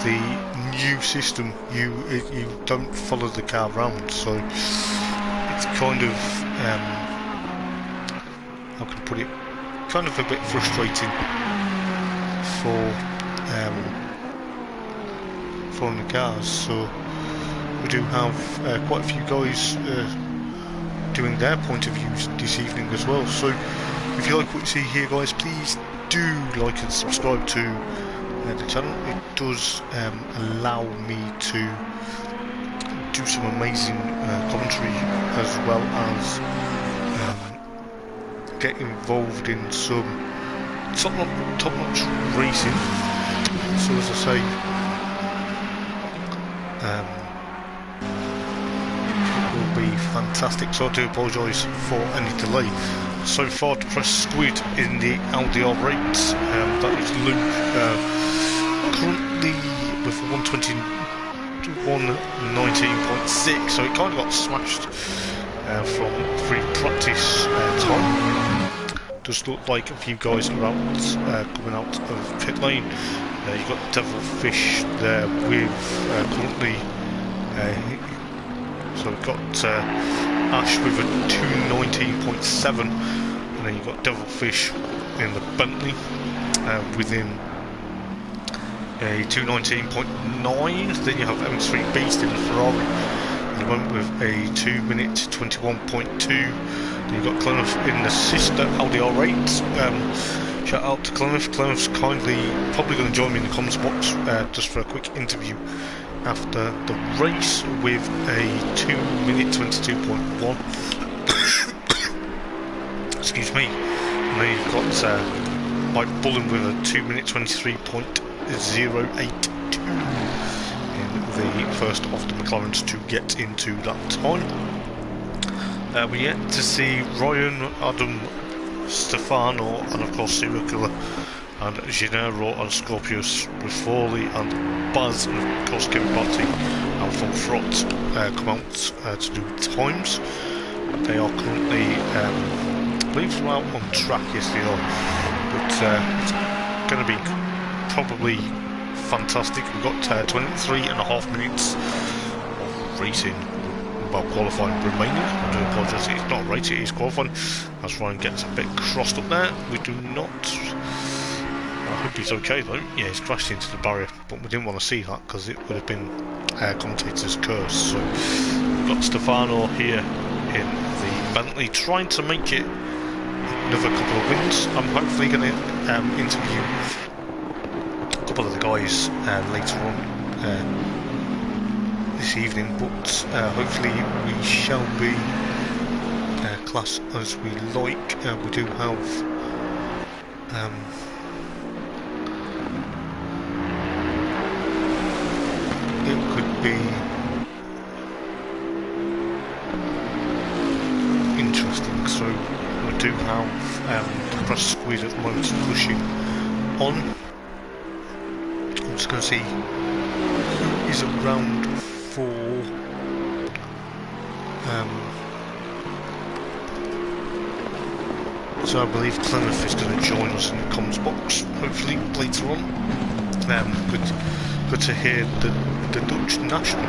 the new system, you don't follow the car around, so it's kind of how can I put it? Kind of a bit frustrating for following the cars. So we do have quite a few guys doing their point of views this evening as well. So if you like what you see here, guys, please do like and subscribe to the channel. It does allow me to do some amazing commentary, as well as get involved in some top-notch racing. So as I say, it will be fantastic. So I do apologise for any delay. So far to press squid in the Audi R8, that is Luke, currently with 119.6, so it kind of got smashed from free practice time. Does look like a few guys are out, coming out of pit lane. You've got Devilfish there with currently, so we've got Ash with a 219.7, and then you've got Devilfish in the Bentley within a 219.9. Then you have M3 Beast in the Ferrari at the moment with a 2 minute 21.2. Then you've got Clemmeth in the sister Audi R8. Shout out to Clemmeth. Clemmeth's kindly probably going to join me in the comms box just for a quick interview after the race with a 2 minute 22.1. Excuse me. And then you've got Mike Bullen with a 2 minute 23.082 in the first of the McLarens to get into that time. We're yet to see Ryan, Adam, Stefano, and of course Serial Killer, and Gennaro and Scorpius with Forley and Baz, and of course Kevin Barty and Von Frott come out to do times. They are currently, I believe they're out on track, yes they are, but it's going to be probably fantastic. We've got 23.5 minutes of racing, well, qualifying remaining. I do apologise, it's not race, it is qualifying, as Ryan gets a bit crossed up there. We do not, I hope he's okay though. Yeah, he's crashed into the barrier, but we didn't want to see that because it would have been commentator's curse. So we've got Stefano here in the Bentley trying to make it another couple of wins. I'm hopefully going to interview a couple of the guys later on this evening, but hopefully we shall be class as we like. We do have it could be interesting. So we do have press squeeze at the moment pushing on. I'm just going to see who is around for so I believe Clemmeth is going to join us in the comms box hopefully later on. Good to hear the Dutch national.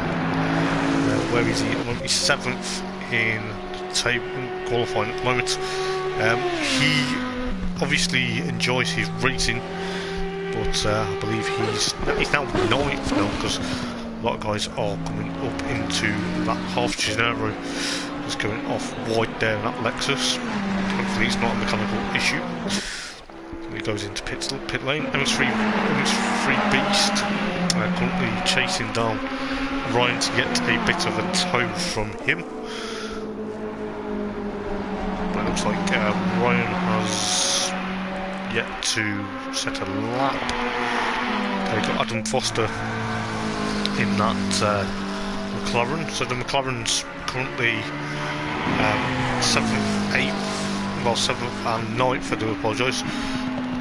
Where is he at the moment? He's 7th in the table qualifying at the moment. He obviously enjoys his racing, but I believe he's now 9th now, because a lot of guys are coming up into that half. Gennaro is going off wide there in that Lexus. Hopefully it's not a mechanical issue. He goes into pit lane. M3 Beast currently chasing down Ryan to get a bit of a tow from him. But it looks like Ryan has yet to set a lap. They've got Adam Foster in that McLaren. So the McLaren's currently 7th, 8th, well 7th and 9th, I do apologise.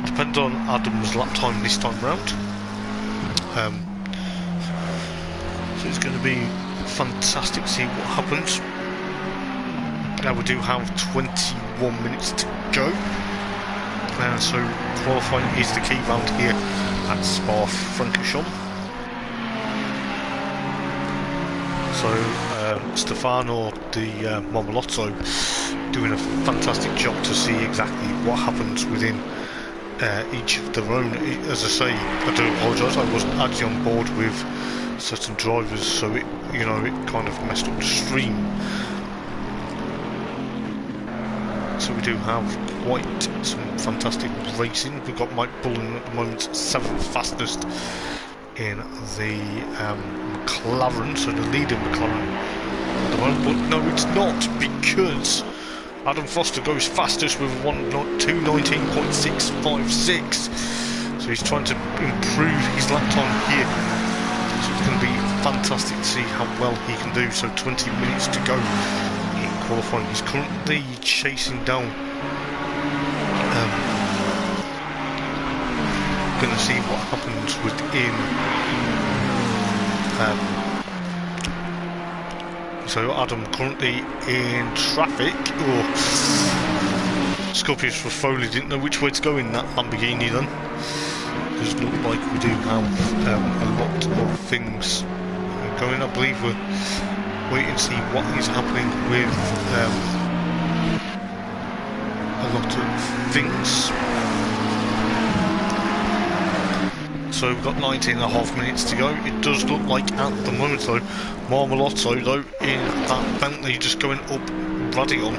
Depends on Adam's lap time this time round. So it's going to be fantastic to see what happens. Now we do have 21 minutes to go. So qualifying is the key round here at Spa-Francorchamps. So Stefano the Momolotto doing a fantastic job to see exactly what happens within each of their own. As I say, I do apologise, I wasn't actually on board with certain drivers, so it kind of messed up the stream. So we do have quite some fantastic racing. We've got Mike Bullen at the moment, 7th fastest in the McLaren, so the leading McLaren at the moment. But no, it's not, because Adam Foster goes fastest with 2:19.656. So he's trying to improve his lap time here. So it's going to be fantastic to see how well he can do. So 20 minutes to go in qualifying. He's currently chasing down. Going to see what happens within. So Adam currently in traffic. Scorpius Raffoli didn't know which way to go in that Lamborghini then. Does look like we do have a lot of things going. I believe we're waiting to see what is happening with a lot of things. So we've got 19.5 minutes to go. It does look like at the moment though, Marmolotto though in that Bentley just going up Radion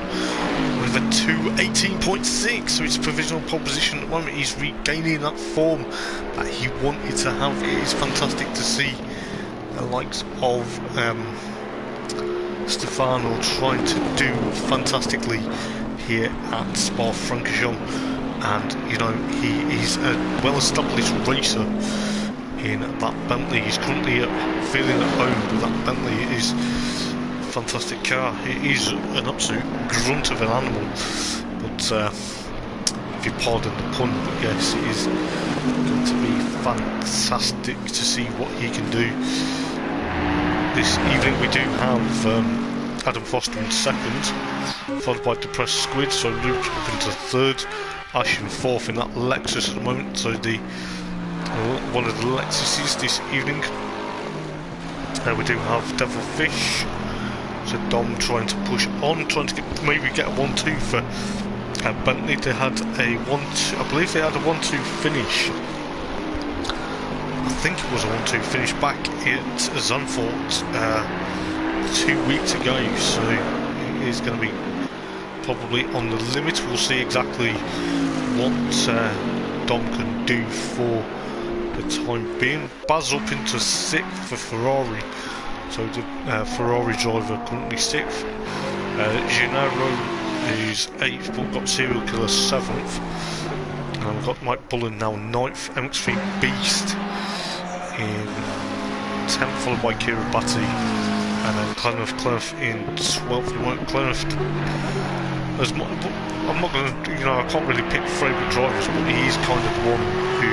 with a 2:18.6, so it's a provisional pole position at the moment. He's regaining that form that he wanted to have. It is fantastic to see the likes of Stefano trying to do fantastically here at Spa-Francorchamps. And he is a well-established racer in that Bentley. He's currently feeling at home with that Bentley. It is a fantastic car. It is an absolute grunt of an animal, but if you pardon the pun, but yes, it is going to be fantastic to see what he can do. This evening we do have Adam Foster in 2nd, followed by Depressed Squid, so Luke up into 3rd. Ash in 4th in that Lexus at the moment, so the one of the Lexuses this evening. We do have Devilfish, so Dom trying to push on, trying to maybe get a 1-2 for Bentley. They had a 1-2, I believe they had a 1-2 finish. I think it was a 1-2 finish back at Zandvoort 2 weeks ago, so it is going to be probably on the limit. We'll see exactly what Dom can do for the time being. Baz up into 6th for Ferrari, so the Ferrari driver currently 6th. Gennaro is 8th, but got Serial Killer 7th. And we've got Mike Bullen now 9th, MX3 Beast in 10th, followed by Kira Batty, and then Clenough in 12th. Clenough, I'm not going to, I can't really pick favourite drivers, but he is kind of the one who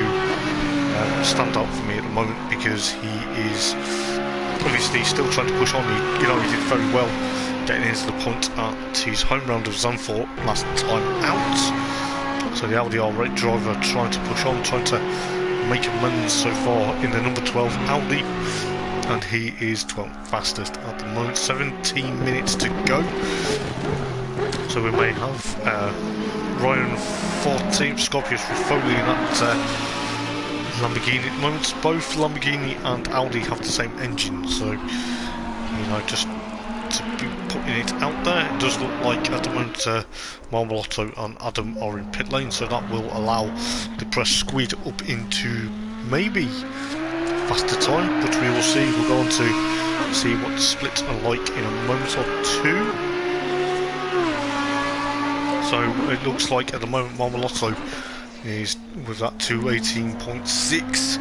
stands out for me at the moment, because he is obviously still trying to push on. He did very well getting into the point at his home round of Zandvoort last time out. So the Audi R8 driver trying to push on, trying to make amends so far in the number 12 Audi, and he is 12th fastest at the moment. 17 minutes to go. So we may have Ryan 14th, Scorpius Raffoli in that Lamborghini at the moment. Both Lamborghini and Audi have the same engine, so just to be putting it out there. It does look like at the moment Marmolotto and Adam are in pit lane, so that will allow the Depressed Squid up into maybe faster time, but we will see. We'll go on to see what the splits are like in a moment or two. So it looks like at the moment Marmolotto is with that 2:18.6,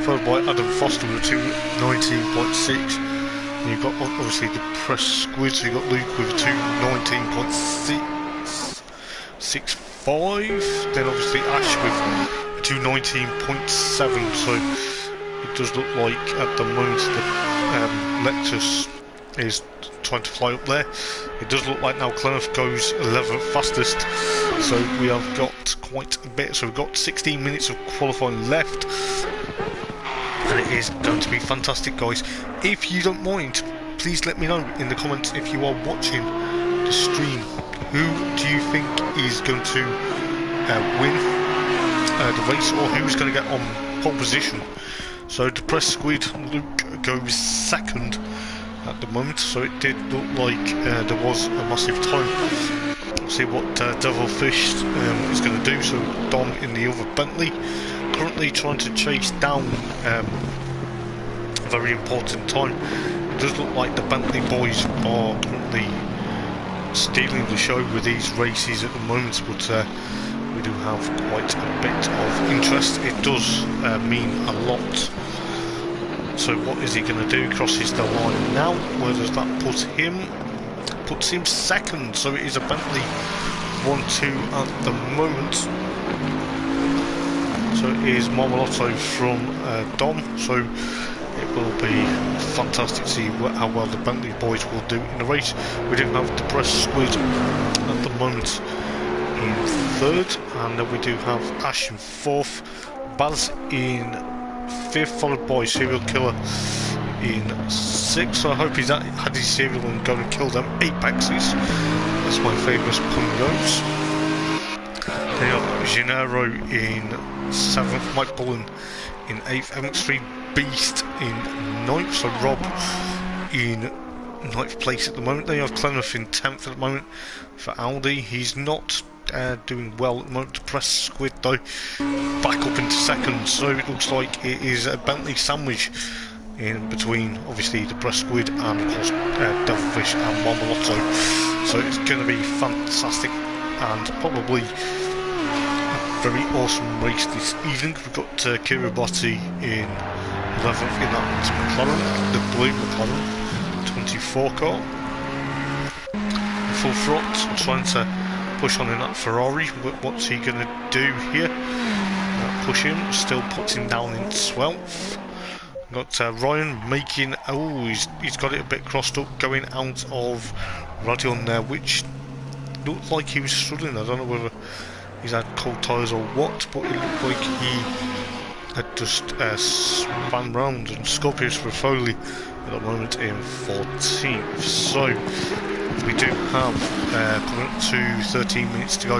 followed by Adam Foster with a 2:19.6. And you've got obviously the Depressed Squid, so you've got Luke with a 2:19.65. Then obviously Ash with a 2:19.7. So it does look like at the moment the Lexus is trying to fly up there. It does look like now Clenough goes 11th fastest, so we have got quite a bit. So we've got 16 minutes of qualifying left, and it is going to be fantastic, guys. If you don't mind, please let me know in the comments if you are watching the stream. Who do you think is going to win the race, or who's going to get on pole position? So Depressed Squid Luke goes second at the moment, so it did look like there was a massive time. We'll see what Devilfish is going to do. So Dom in the other Bentley, currently trying to chase down a very important time. It does look like the Bentley boys are currently stealing the show with these races at the moment, but we do have quite a bit of interest. It does mean a lot. So what is he going to do? Crosses the line now. Where does that put him? Puts him second. So it is a Bentley 1-2 at the moment. So it is Marmalotto from Dom. So it will be fantastic to see how well the Bentley boys will do in the race. We do have Depressed Squid at the moment in third, and then we do have Ash in fourth, Baz in fifth, followed by Serial Killer in sixth. So I hope he's had his cereal and go and kill them apexes. That's my famous pungos. Then you have Gennaro in seventh, Mike Bullen in eighth, MX3 Beast in ninth, so Rob in ninth place at the moment. Then you have Clenough in 10th at the moment for Aldi. He's not doing well at the moment. Depressed Squid though back up into second, so it looks like it is a Bentley sandwich in between obviously Depressed Squid and of course Devilfish and Marmalotto. So it's going to be fantastic and probably a very awesome race this evening. We've got Kiribati in 11th in that McLaren, the blue McLaren 24 car. Full front, trying to push on in that Ferrari. What's he going to do here? Push him, still puts him down in 12th. Got Ryan making, he's got it a bit crossed up, going out of Radion there, which looked like he was struggling. I don't know whether he's had cold tyres or what, but it looked like he had just spun round, and Scorpius Rafoli at the moment in 14th. So we do have coming up to 13 minutes to go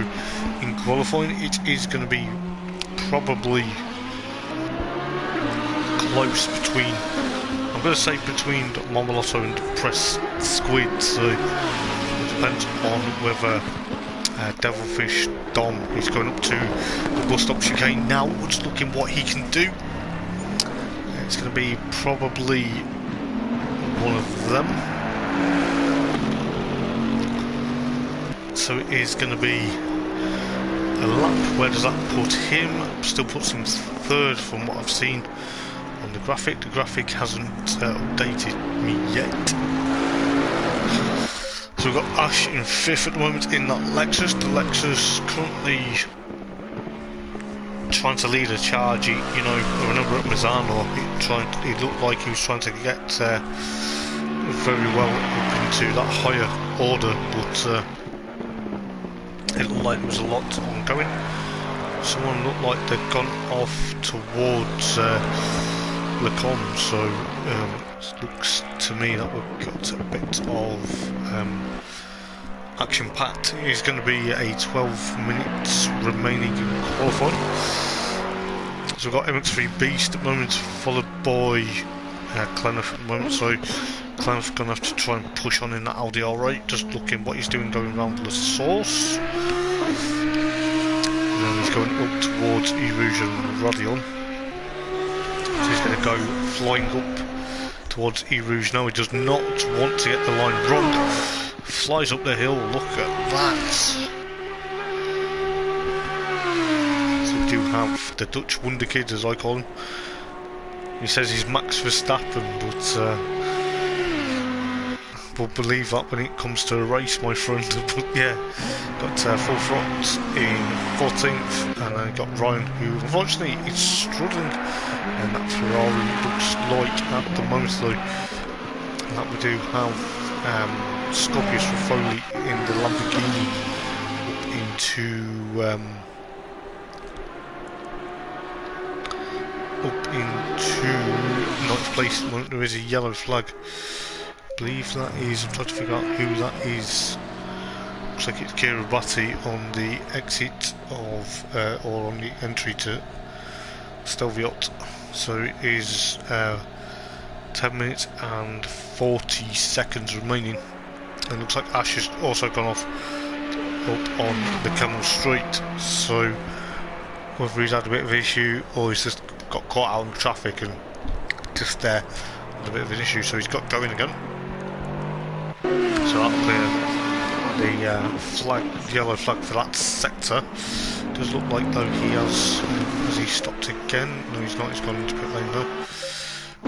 in qualifying. It is going to be probably close between, I'm going to say between Marmalotto and Depressed Squid, so it depends on whether Devilfish Dom is going up to the bus stop chicane now. We're just looking what he can do. It's going to be probably one of them. So it is going to be a lap. Where does that put him? Still puts him third from what I've seen on the graphic. The graphic hasn't updated me yet. So we've got Ash in fifth at the moment in that Lexus. The Lexus currently trying to lead a charge. You know, I remember at Mazzano, it looked like he was trying to get very well up into that higher order, but it looked like there was a lot ongoing. Someone looked like they'd gone off towards Lecom, so it looks to me that we've got a bit of action packed. It's going to be a 12 minutes remaining in qualifying. So we've got MX3 Beast at the moment, followed by Clenough at the moment. So Clenough going to have to try and push on in that Audi R8, just looking what he's doing going around the source. And then he's going up towards Erouge and Radion. So he's going to go flying up towards Erouge now. He does not want to get the line wrong. Flies up the hill, look at that. So we do have the Dutch Wonder Kid, as I call him. He says he's Max Verstappen, but we'll believe that when it comes to a race, my friend. But yeah, got full front in 14th, and then got Ryan, who unfortunately is struggling in that Ferrari, looks like at the moment though. And that we do have Scorpius Rafoli in the Lamborghini up into 9th place. There is a yellow flag believe that is, I'm trying to figure out who that is. Looks like it's Kiribati on the exit of, or on the entry to Stelviot. So it is 10 minutes and 40 seconds remaining. And looks like Ash has also gone off up on the Camel Street. So whether he's had a bit of an issue or he's just got caught out in traffic and just there had a bit of an issue, so he's got going again. So that'll clear the yellow flag for that sector. Does look like though he has he stopped again? No, he's not. He's gone into pit lane though.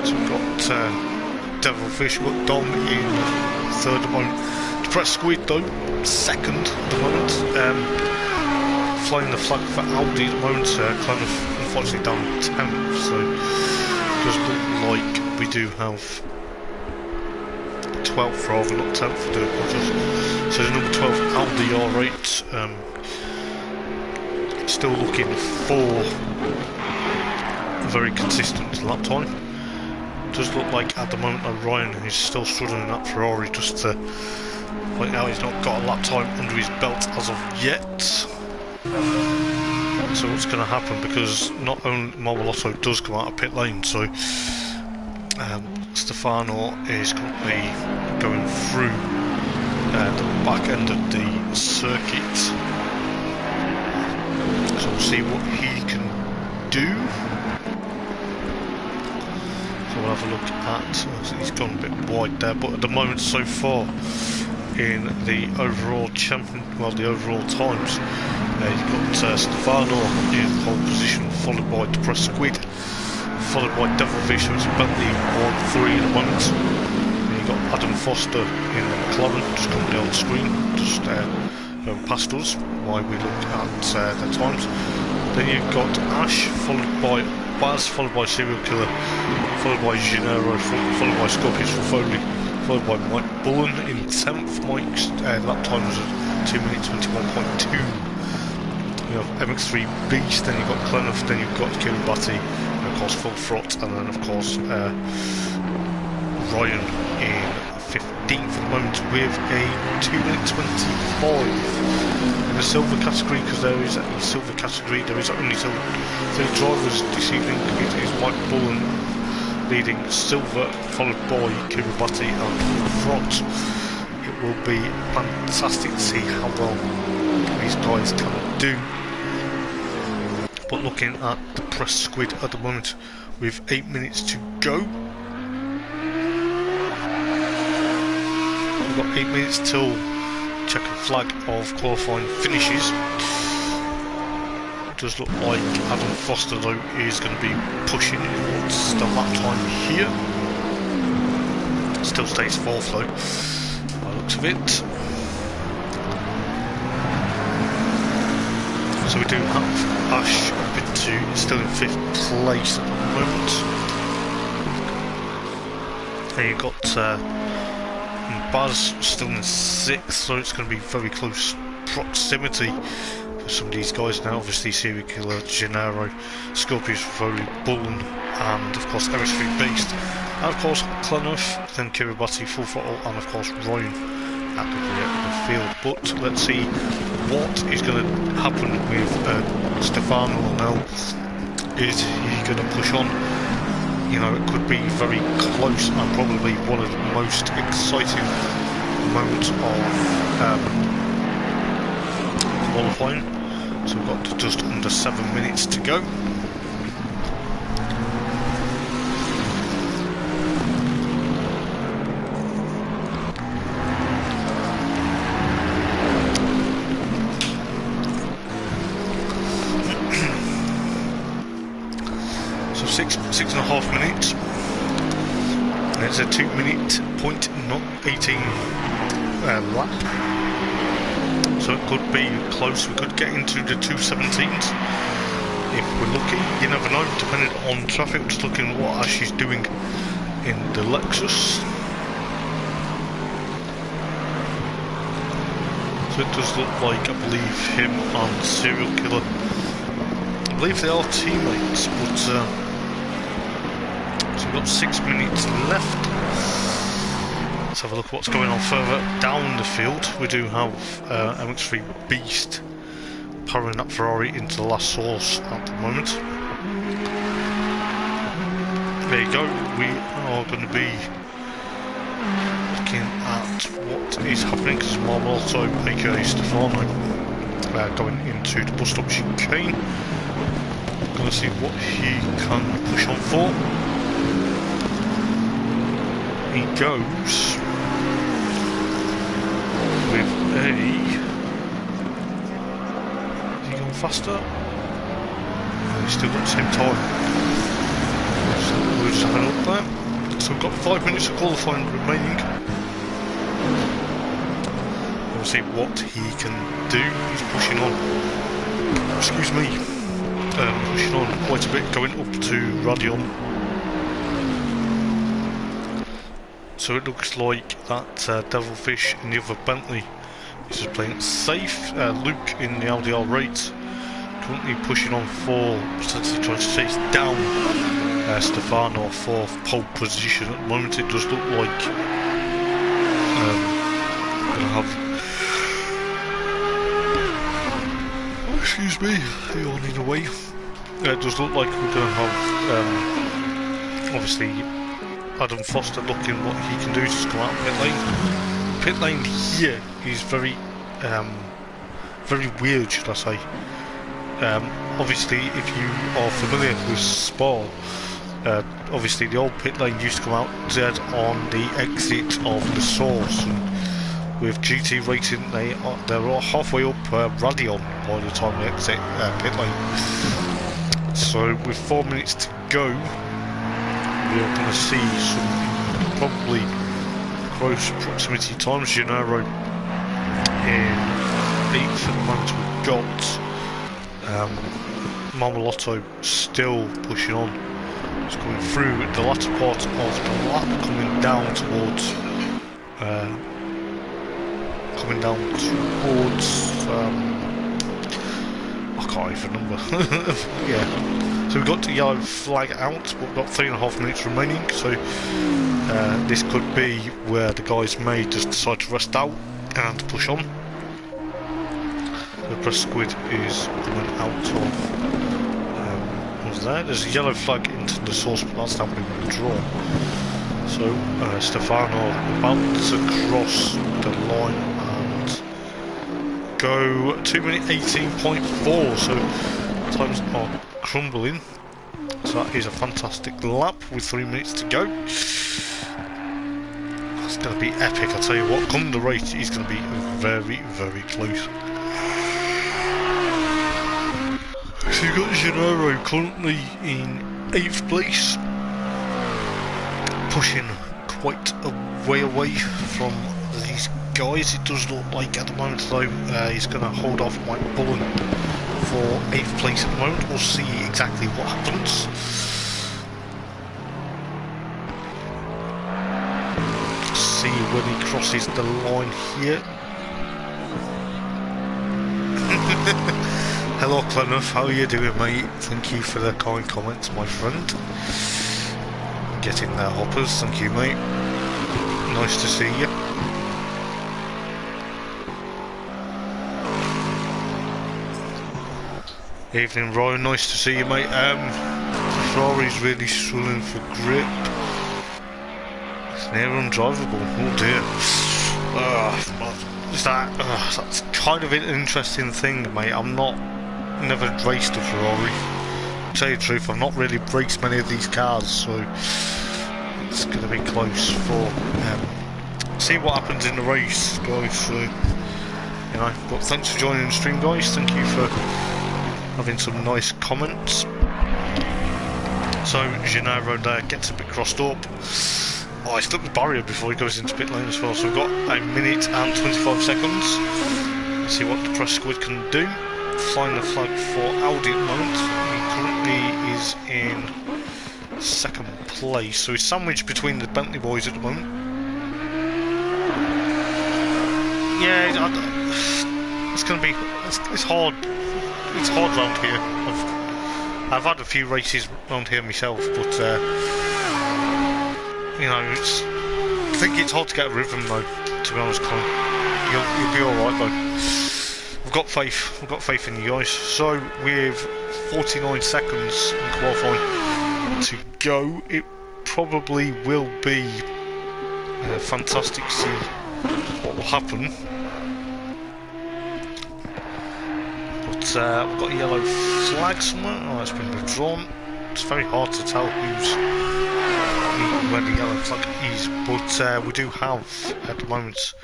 So we've got Devilfish, we've got Dom in third at the moment. Depressed Squid though, second at the moment. Flying the flag for Audi at the moment. Kind of unfortunately down 10th. So it does look like we do have 12th rather not 10th. I do apologise. So the number 12 Audi R8 still looking for a very consistent lap time. Does look like at the moment Orion is still struggling in that Ferrari, just to point out he's not got a lap time under his belt as of yet. So what's going to happen, because not only Marvelotto does come out of pit lane, so Stefano is currently going through the back end of the circuit. So we'll see what he can do. So we'll have a look at, he's gone a bit wide there, but at the moment so far in the overall the overall times, you've got Stefano in pole position, followed by Depressed Squid, followed by Devilfish, so it's Bentley 1-3 at the moment. Then you've got Adam Foster in the McLaren, just coming down the screen, just going past us while we look at their times. Then you've got Ash, followed by Baz, followed by Serial Killer, followed by Gennaro, followed by Scorpius for Foley, followed by Mike Bullen in 10th. Mike's lap time was 2 minutes 21.2. You have MX3 Beast, then you've got Clenough, then you've got Kiribati, and of course Full Throt, and then of course Ryan in 15th at the moment with a 2 minute 25. In the silver category, because there is a silver category, there is only 3 drivers this evening. It is Mike Bullen leading silver, followed by Kiribati and Full Throt. It will be fantastic to see how well these guys can do. But looking at the Depressed Squid at the moment with 8 minutes to go. We've got 8 minutes till checkered flag of qualifying finishes. It does look like Adam Foster though is going to be pushing towards the lap time here. Still stays 4th though, by the looks of it. So we do have Ash up into, still in 5th place at the moment. And you've got Baz still in 6th, so it's going to be very close proximity for some of these guys now. Obviously Serial Killer, Gennaro, Scorpius, Foley, Bullen, and of course MX3 Beast, and of course Clenough, then Kiribati, Full Throttle, and of course Ryan at the rear of the field. But let's see what is going to happen with Stefano now. Is he going to push on? You know, it could be very close and probably one of the most exciting moments of qualifying. So we've got just under 7 minutes to go. So 6.5 minutes. And it's a 2 minute point not 18 lap. So it could be close. We could get into the 2:17s if we're lucky. You never know, depending on traffic. Just looking at what Ash is doing in the Lexus. So it does look like, I believe, him and Serial Killer, I believe they are teammates, but so we've got 6 minutes left. let's have a look at what's going on further down the field. We do have MX3 Beast powering that Ferrari into the last source at the moment. There you go, we are going to be looking at what is happening because Marmolotto, aka Stefano, going into the bus stop chicane. Going to see what he can push on for. He goes with a... Is he going faster? No, he's still got the same time. So we'll just have a look there. So we've got 5 minutes of qualifying remaining. We'll see what he can do. He's pushing on. Excuse me. Pushing on quite a bit, going up to Radion. So it looks like that Devilfish in the other Bentley is just playing it safe. Luke in the Audi R8 currently pushing on for, potentially trying to chase down Stefano for pole position. At the moment it does look like going to have... Excuse me, yawning away. It does look like we're going to have, obviously, Adam Foster looking what he can do to just come out of pit lane. Pit lane here is very, very weird, should I say. Obviously, if you are familiar with Spa, obviously the old pit lane used to come out dead on the exit of the source. And with GT Racing, they're all halfway up Radion by the time they exit pit lane. So with 4 minutes to go, we're going to see some probably close proximity times. Gennaro in 8th at the moment. We've got Marmolotto still pushing on. It's coming through the latter part of the lap, coming down towards I can't even remember. Yeah. So we've got the yellow flag out, but we've got 3.5 minutes remaining, so this could be where the guys may just decide to rest out and push on. The press squid is coming out of... what's that? There's a yellow flag into the source, but that's happening with the draw. So Stefano about to cross the line and go 2 minute 18.4, so times are crumbling. So that is a fantastic lap with 3 minutes to go. It's going to be epic, I'll tell you what. Come the race, it's going to be very, very close. So you've got Gennaro currently in 8th place, pushing quite a way away from these guys. It does look like at the moment though he's going to hold off Mike Bullen for 8th place at the moment. We'll see exactly what happens. See when he crosses the line here. Hello Clenough, how are you doing mate? Thank you for the kind comments my friend. Getting their hoppers, thank you mate. Nice to see you. Evening Ryan, nice to see you mate. Ferrari's really struggling for grip. It's near undrivable, oh dear. That's kind of an interesting thing mate. I'm never raced a Ferrari. To tell you the truth, I've not really raced many of these cars, so it's going to be close for see what happens in the race guys. So you know, but thanks for joining the stream guys, thank you for having some nice comments. So Gennaro there gets a bit crossed up. Oh, he stuck the barrier before he goes into pit lane as well, so we've got 1 minute and 25 seconds. Let's see what the press squid can do. Flying the flag for Audi at the moment. He currently is in 2nd place, so he's sandwiched between the Bentley boys at the moment. Yeah, it's going to be, it's hard. It's hard round here. I've had a few races round here myself, but you know, think it's hard to get a rhythm though, to be honest, Colin. You'll be alright though. We've got faith. We've got faith in you guys. So, with 49 seconds in qualifying to go, it probably will be fantastic to see what will happen. But we've got a yellow flag somewhere. Oh, it's been withdrawn. It's very hard to tell where the yellow flag is, but we do have at the moment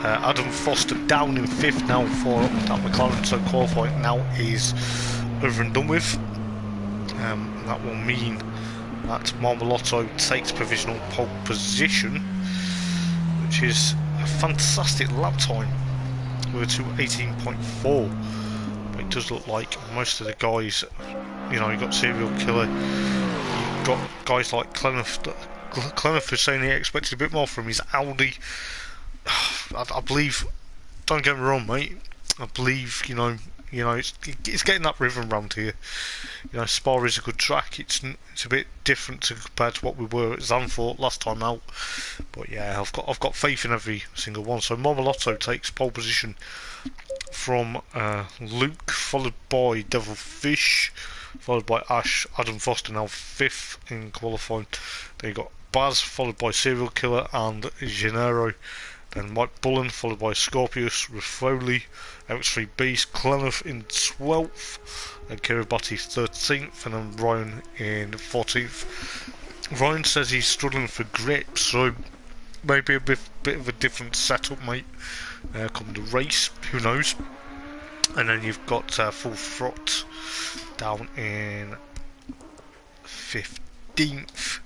Adam Foster down in 5th now for that McLaren, so qualifying now is over and done with. That will mean that Marmolotto takes provisional pole position, which is a fantastic lap time with a 2:18.4. But it does look like most of the guys, you know, you've got Serial Killer, you've got guys like Clenough. Clenough is saying he expected a bit more from his Audi. I believe, don't get me wrong, mate, I believe, you know, it's getting that rhythm round here. You know, Spa is a good track. It's a bit different compared to what we were at Zandvoort last time out. But yeah, I've got faith in every single one. So Marmolotto takes pole position from Luke, followed by Devilfish, followed by Ash. Adam Foster now 5th in qualifying. Then you got Baz, followed by Serial Killer and Gennaro. Then Mike Bullen, followed by Scorpius, Raffoley, MX3 Beast, Clenough in 12th, and Kiribati 13th, and then Ryan in 14th. Ryan says he's struggling for grip, so maybe a bit of a different setup, mate, come the race, who knows. And then you've got Full Throt down in 15th.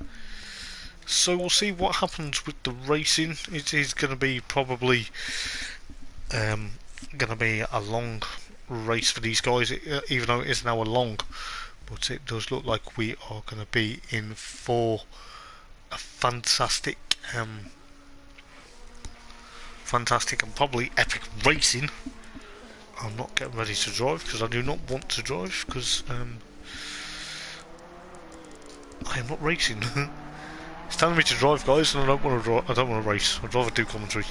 So we'll see what happens with the racing. It is going to be probably going to be a long race for these guys, even though it is now a long. But it does look like we are going to be in for a fantastic, fantastic and probably epic racing. I'm not getting ready to drive because I do not want to drive because I am not racing. It's telling me to drive, guys, and I don't want to drive. I don't want to race. I'd rather do commentary.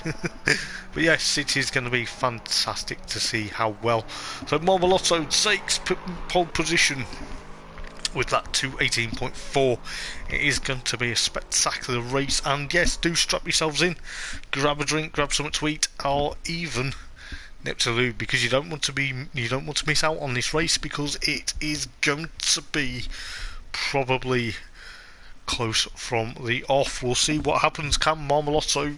But yes, it is going to be fantastic to see how well. So Marmolotto takes pole position with that 2:18.4. It is going to be a spectacular race, and yes, do strap yourselves in, grab a drink, grab something to eat, or even nip to lube, because you don't want to miss out on this race, because it is going to be probably close from the off. We'll see what happens. Can Marmolotto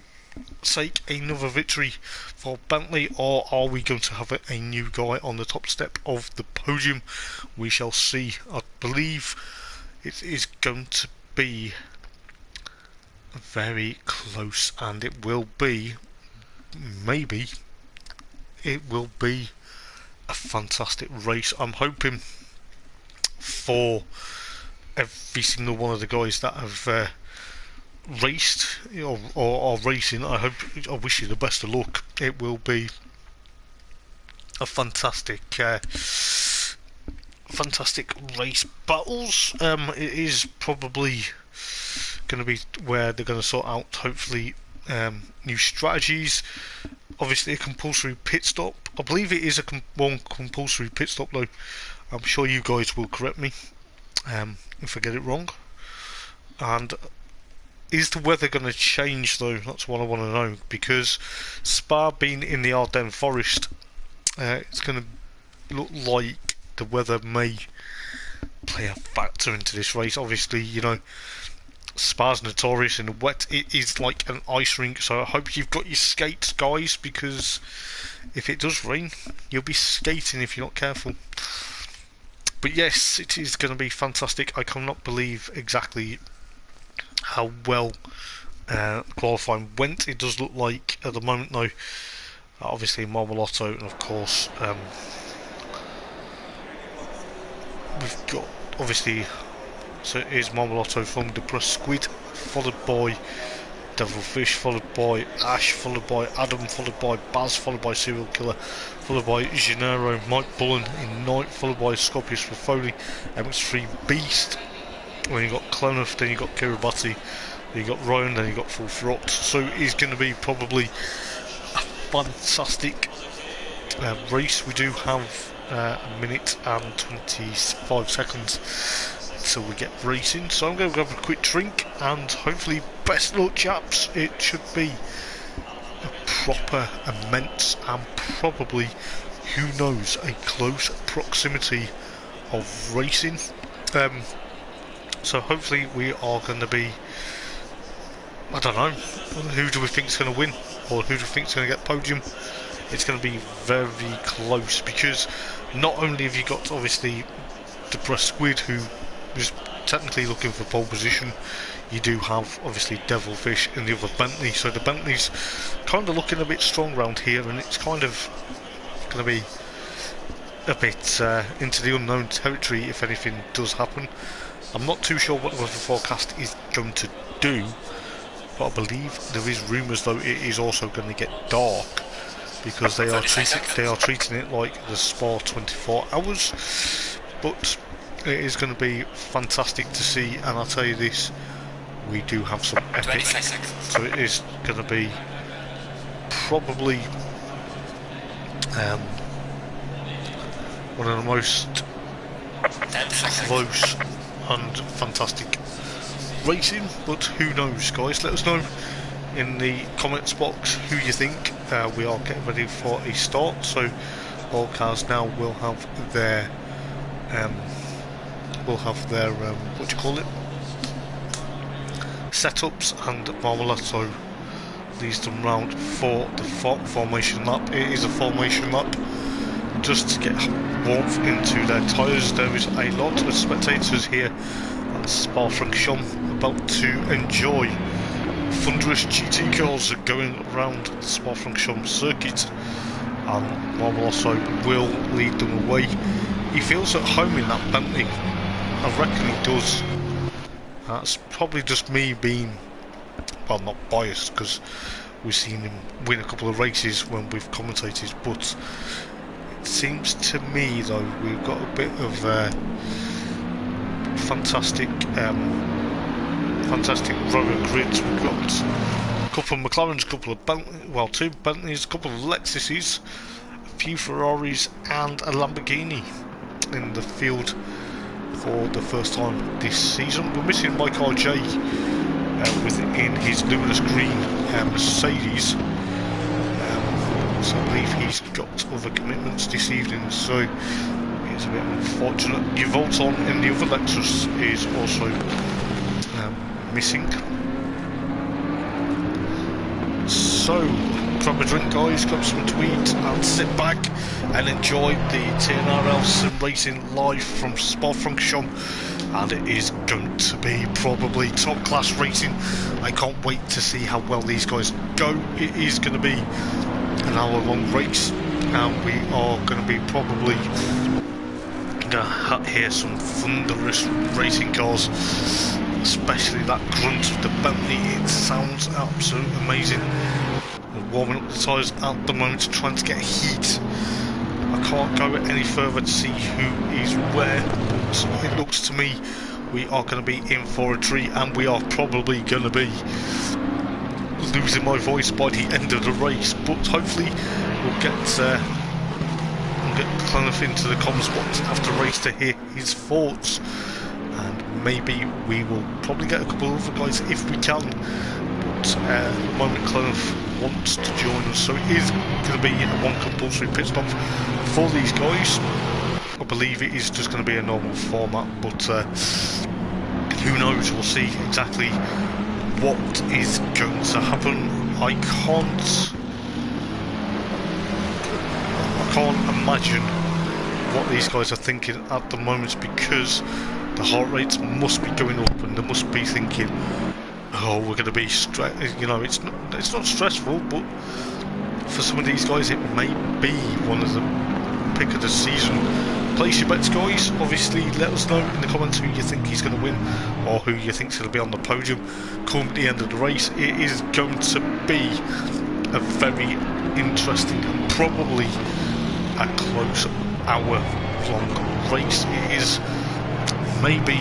take another victory for Bentley, or are we going to have a new guy on the top step of the podium? We shall see. I believe it is going to be very close, and it will be, maybe it will be a fantastic race. I'm hoping for every single one of the guys that have raced or are racing. I wish you the best of luck. It will be a fantastic fantastic race battles. It is probably going to be where they're going to sort out, hopefully, new strategies. Obviously a compulsory pit stop. I believe it is one compulsory pit stop though. I'm sure you guys will correct me if I get it wrong. And is the weather going to change though? That's what I want to know, because Spa being in the Ardennes forest, it's going to look like the weather may play a factor into this race. Obviously, you know, Spa's notorious in the wet. It is like an ice rink, so I hope you've got your skates, guys, because if it does rain, you'll be skating if you're not careful. But yes, it is going to be fantastic. I cannot believe exactly how well qualifying went. It does look like at the moment though, obviously Marmolotto, and of course we've got obviously, so it is Marmolotto from the Press Squid, followed by Devilfish, followed by Ash, followed by Adam, followed by Baz, followed by Serial Killer, followed by Gennaro, Mike Bullen in 9th, followed by Scorpius Foley, MX3 Beast. Then you got Clenough, then you got Kiribati, You got Ryan, then you got Full Throttle. So it's going to be probably a fantastic race. We do have a minute and 25 seconds till we get racing. So I'm going to grab a quick drink and hopefully best luck, chaps. It should be a proper, immense, and probably, who knows, a close proximity of racing. So hopefully we are going to be, I don't know, who do we think is going to win, or who do we think is going to get podium? It's going to be very close, because not only have you got obviously the Breast Squid, who is technically looking for pole position, you do have obviously Devilfish and the other Bentley, so the Bentley's kind of looking a bit strong around here, and it's kind of going to be a bit into the unknown territory if anything does happen. I'm not too sure what the weather forecast is going to do, but I believe there is rumours though it is also going to get dark, because they are treating it like the Spa 24 hours. But it is going to be fantastic to see, and I'll tell you this, we do have some epic, so it is going to be probably one of the most close and fantastic racing. But who knows, guys? Let us know in the comments box who you think. We are getting ready for a start, so all cars now will have their what do you call it, setups and Marmalotto leads them round for the formation lap. It is a formation lap just to get warmth into their tyres. There is a lot of spectators here at Spa-Francorchamps about to enjoy thunderous GT cars going around the Spa-Francorchamps circuit, and Marmalotto will lead them away. He feels at home in that Bentley, I reckon he does. That's probably just me being, well, not biased, because we've seen him win a couple of races when we've commentated, but it seems to me though we've got a bit of fantastic rower grids. We've got a couple of McLarens, a couple of two Bentleys, a couple of Lexuses, a few Ferraris and a Lamborghini in the field for the first time this season. We're missing Mike RJ within his luminous green Mercedes, so I believe he's got other commitments this evening, so it's a bit unfortunate. Uvolton in the other Lexus is also missing. So grab a drink, guys, grab some tweed and sit back and enjoy the TNRL Sim Racing live from Spa-Francorchamps, and it is going to be probably top class racing. I can't wait to see how well these guys go. It is going to be an hour long race, and we are going to be probably going to hear some thunderous racing cars, especially that grunt of the Bentley. It sounds absolutely amazing. We're warming up the tyres at the moment, trying to get heat. I can't go any further to see who is where, but it looks to me we are going to be in for a treat, and we are probably going to be losing my voice by the end of the race. But hopefully we'll get Cloniff into the comms box after race to hear his thoughts, and maybe we will probably get a couple of other guys if we can. But at the moment Cloniff wants to join us, so it is going to be a one compulsory pit stop for these guys. I believe it is just going to be a normal format, but who knows, we'll see exactly what is going to happen. I can't imagine what these guys are thinking at the moment, because the heart rates must be going up and they must be thinking, oh, we're going to be you know, it's not stressful, but for some of these guys it may be one of the pick of the season. Place your bets, guys. Obviously let us know in the comments who you think he's going to win, or who you think is going to be on the podium come the end of the race. It is going to be a very interesting and probably a close hour long race. It is maybe,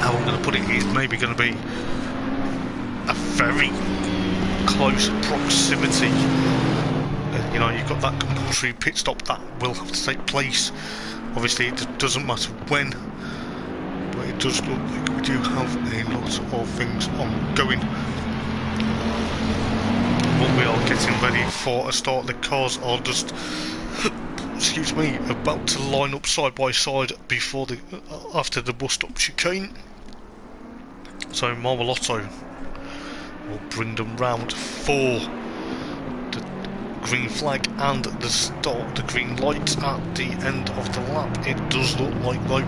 how I'm going to put it, is maybe going to be very close proximity. You know, you've got that compulsory pit stop that will have to take place. Obviously it doesn't matter when, but it does look like we do have a lot of things ongoing. But we are getting ready for a start. The cars are just excuse me, about to line up side by side before the after the bus stop chicane. So Marmolotto will bring them round for the green flag and the start, the green light at the end of the lap. It does look like though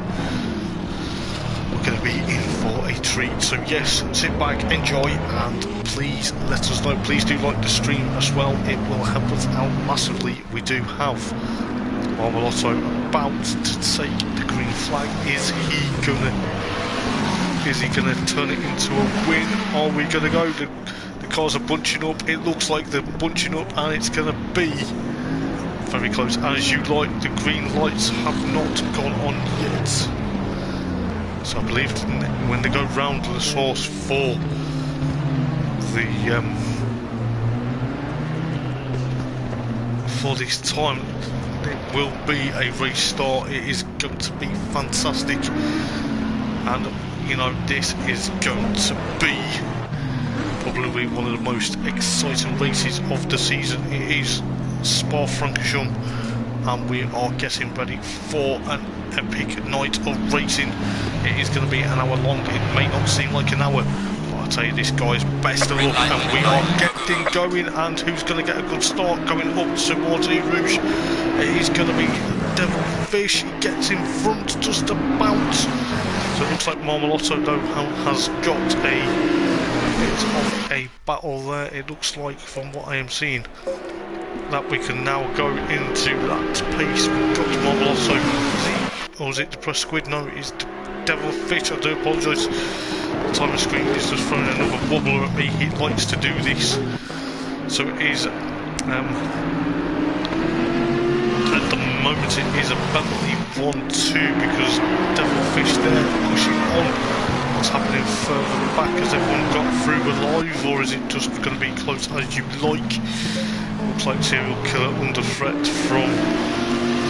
we're going to be in for a treat. So yes, sit back, enjoy, and please let us know. Please do like the stream as well, it will help us out massively. We do have Marmolotto about to take the green flag. Is he gonna turn it into a win? Are we gonna go? The cars are bunching up. It looks like they're bunching up, and it's gonna be very close. As you like, the green lights have not gone on yet. So I believe when they go round the source for the for this time, it will be a race start. It is going to be fantastic, and you know, this is going to be probably one of the most exciting races of the season. It is Spa-Francorchamps, and we are getting ready for an epic night of racing. It is going to be an hour long. It may not seem like an hour, but I tell you this, guys, best of luck, and we are getting going. And who's going to get a good start going up towards Eau Rouge? It is going to be Devil Fish. He gets in front just about. So it looks like Marmolotto though has got a bit of a battle there. It looks like, from what I am seeing, that we can now go into that pace. We've got Marmolotto. Or is it the Press Squid? No, it's the Devil Fish. I do apologise. The timer screen is just throwing another wobbler at me. He likes to do this. So it is at the moment it is about the 1-2 because Devil Fish there pushing on. What's happening further back? Has everyone got through alive, or is it just going to be close as you like? Looks like Serial Killer under threat from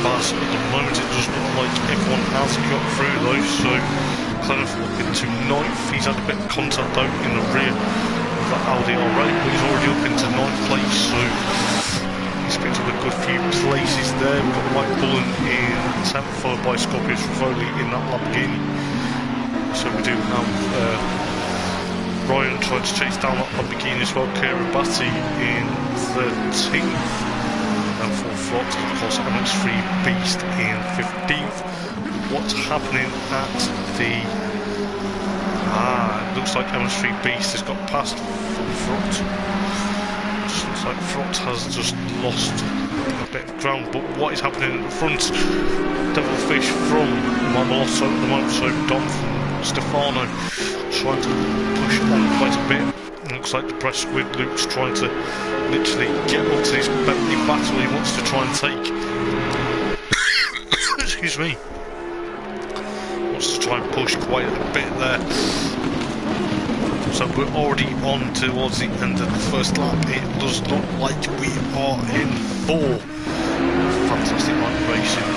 Baz. At the moment it does look like everyone has got through though, so Clef looking to 9th. He's had a bit of contact though in the rear of that Audi R8, but he's already up into 9th place, so he's picked up a good few places there. We've got Mike Bullen in 10th, followed by Scorpius Rivoli in that Lamborghini. So we do have Ryan trying to chase down that Lamborghini as well. Kieran Batty in 13th, and for Flot, of course, MX3 Beast in 15th. What's happening at the... it looks like MX3 Beast has got past Front. Just looks like Front has just lost a bit of ground, but what is happening at the front? Devil Fish from Marmolotto at the moment, so Dom from Stefano trying to push on quite a bit. Looks like the Press Squid Luke's trying to literally get up to this Bentley battle he wants to try and take. Excuse me. Wants to try and push quite a bit there. So we're already on towards the end of the first lap. It does look like we are in for fantastic night racing.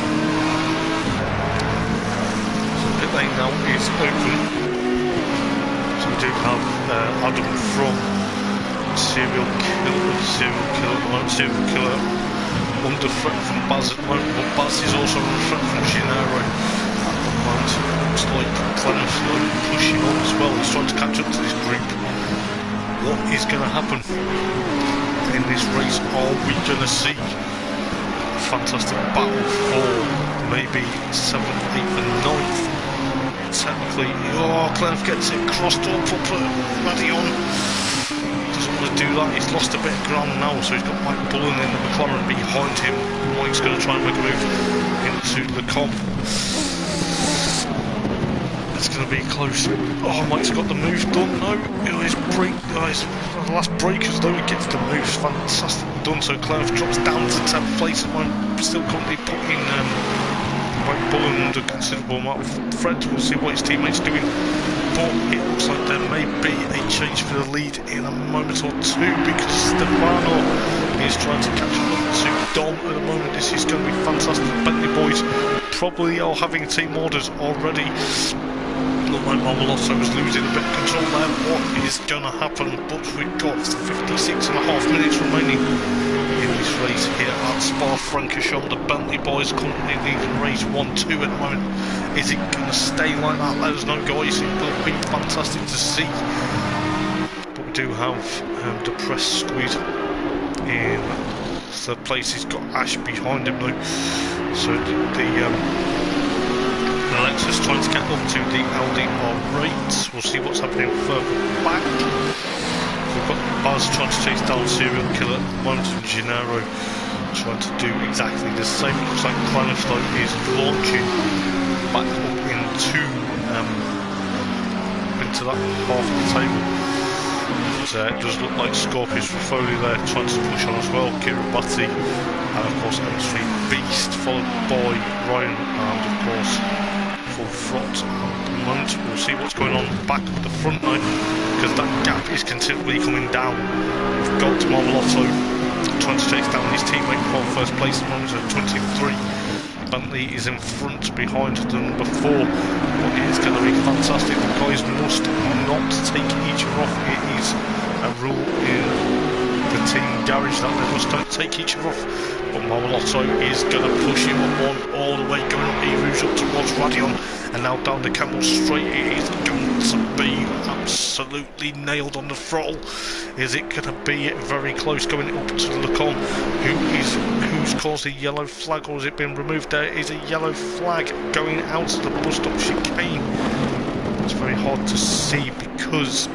So pit lane now is open. So we do have Adam from Serial Killer under threat from Baz at the moment, but Baz is also under threat from Gennaro at the moment. Looks like Clemens pushing on as well. He's trying to catch up to this group. What is going to happen in this race? Are we going to see a fantastic battle for maybe 7th, 8th and 9th? Technically, Clef gets it crossed up, ready on. Doesn't want to do that. He's lost a bit of ground now, so he's got Mike Bullen in the McLaren behind him. Mike's going to try and make a move into the comp. It's going to be close. Mike's got the move done. No, his brake, his last breakers though, he gets the moves fantastically done. So Clef drops down to 10th place. I'm still currently putting White Bullen under considerable amount of threat. We'll see what his teammates doing. But it looks like there may be a change for the lead in a moment or two, because Stefano is trying to catch up to Dom at the moment. This is going to be fantastic. Bentley boys probably are having team orders already. Look like Marmolotto was losing a bit of control there. What is going to happen? But we've got 56.5 minutes remaining in this race here at Spa-Francorchamps. The Bentley boys currently leading race 1-2 at the moment. Is it going to stay like that? Let us know, guys. It will be fantastic to see. But we do have the press squid in third place. He's got Ash behind him though. So the Lexus trying to get up to the Audi R8. We'll see what's happening further back. We've got Buzz trying to chase down Serial Killer at the moment, and Gennaro trying to do exactly the same. Looks like Cloniff though is launching back up into that half of the table. But, it does look like Scorpius Raffoli there trying to push on as well. Kiribati, and of course M3 Beast, followed by Ryan, and of course Full Front at the moment. We'll see what's going on back at the front now, because that gap is considerably coming down. We've got Marmolotto trying to chase down his teammate for first place at the moment at 23. Bentley is in front behind them before, but it is going to be fantastic. The guys must not take each other off. It is a rule in the team garage that they must not take each other off. But Marmolotto is going to push him on all the way, going up E-Rouge up towards Radion, and now down the Camel Straight. It is going to be absolutely nailed on the throttle. Is it going to be very close going up to Lecon? Who's caused a yellow flag, or has it been removed? There is a yellow flag going out to the bus stop chicane. It's very hard to see because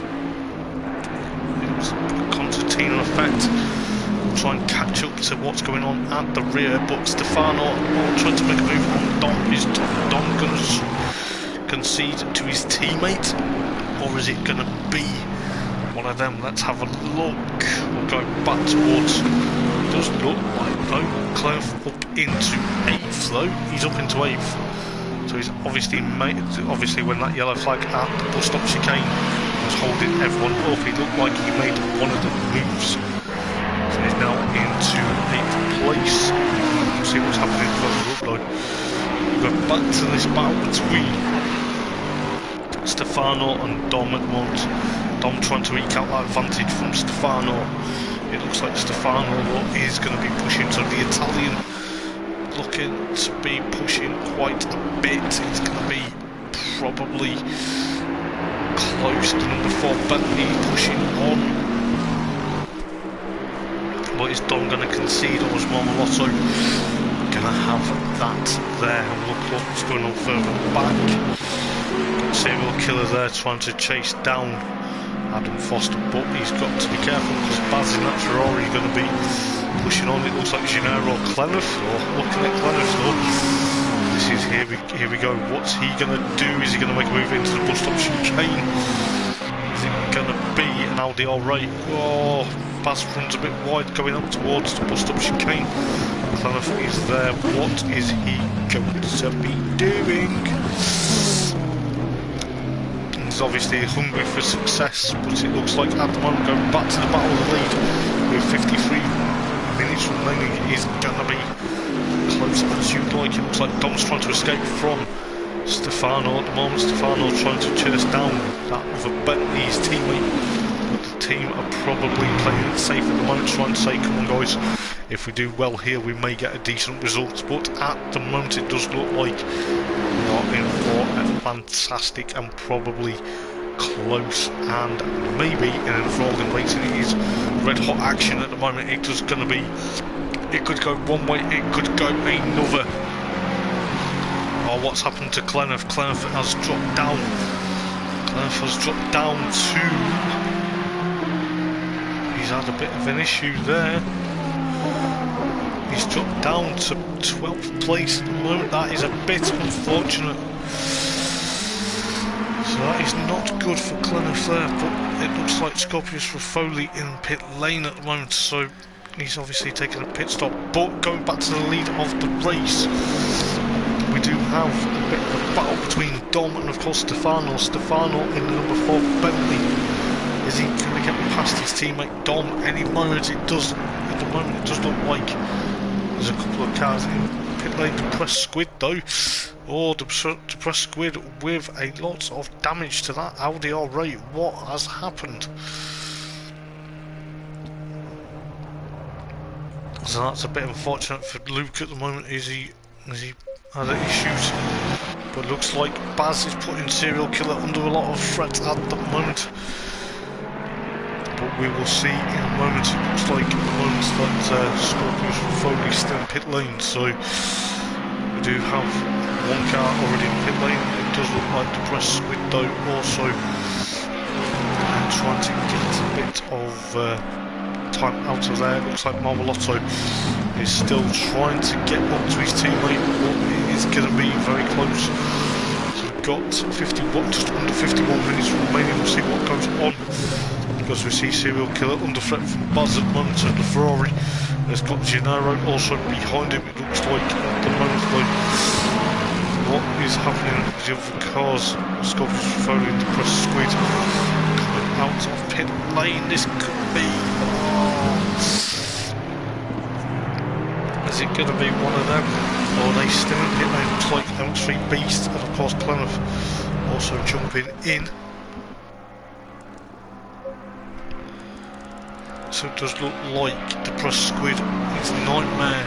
it's a concertina effect. We'll try and catch up to what's going on at the rear, but Stefano trying to make a move on Dom. Is Dom going to concede to his teammate, or is it going to be one of them? Let's have a look. We'll go back towards, does look like though, Clef up into 8th though. He's up into 8th. So he's obviously when that yellow flag at the bus stop chicane was holding everyone up, it looked like he made one of the moves. So he's now into 8th place. We'll see what's happening further up though. We'll go back to this battle between Stefano and Dom at the moment. Dom trying to eke out that advantage from Stefano. It looks like Stefano is going to be pushing, so the Italian looking to be pushing quite a bit. It's going to be probably close to number 4 Bentley pushing on. But is Dom going to concede, or is Marmolotto going to have that there? And look what's going on further back. Got Serial Killer there trying to chase down Adam Foster, but he's got to be careful because Baz in that Ferrari is going to be pushing on. It looks like Gennaro Cleniff, or looking at Cleniff though. This is here we go. What's he going to do? Is he going to make a move into the bus stop chicane? Is it going to be an Audi R8? Oh, Baz runs a bit wide going up towards the bus stop chicane. Cleniff is there. What is he going to be doing? He's obviously hungry for success, but it looks like at the moment going back to the battle of the lead with 53 minutes remaining is going to be close as you'd like. It looks like Dom's trying to escape from Stefano at the moment. Stefano trying to chase down that other Bentley's teammate, but the team are probably playing it safe at the moment, trying to say, come on guys, if we do well here we may get a decent result, but at the moment it does look like we are in for a fantastic and probably close and maybe an enthralling racing. It is red hot action at the moment. It is going to be, it could go one way, it could go another. Oh, what's happened to Cleniff? Cleniff has dropped down. Cleniff has dropped down to, he's had a bit of an issue there. He's dropped down to 12th place at the moment. That is a bit unfortunate. So that is not good for Cleniff there, but it looks like Scorpius Raffoli in pit lane at the moment, so he's obviously taking a pit stop. But going back to the lead of the race, we do have a bit of a battle between Dom and of course Stefano. Stefano in the number 4 Bentley. Is he going to get past his teammate Dom any moment? It does, at the moment, it does look like there's a couple of cars in pit lane. Depressed Squid though. Oh, Depressed Squid with a lot of damage to that Audi R8. What has happened? So that's a bit unfortunate for Luke at the moment. Is he had issues? But looks like Baz is putting Serial Killer under a lot of threat at the moment. But we will see in a moment. It looks like at the moment that Scorpius and Foley still in pit lane. So we do have one car already in pit lane. It does look like Depressed Squid though also trying to get a bit of time out of there. It looks like Marmalotto is still trying to get up to his teammate, but it is going to be very close. So we've got just under 51 minutes remaining. We'll see what goes on, because we see Serial Killer under threat from Buzz at the moment, and the Ferrari has got Gennaro also behind him. It looks like at the moment though, what is happening with the other cars? Scorpius following the Depressed Squid coming out of pit lane. This could be... Is it going to be one of them? Or are they still in pit lane? Looks like M3 Beast and of course Clenough also jumping in. So it does look like Depressed Squid is Nightmare.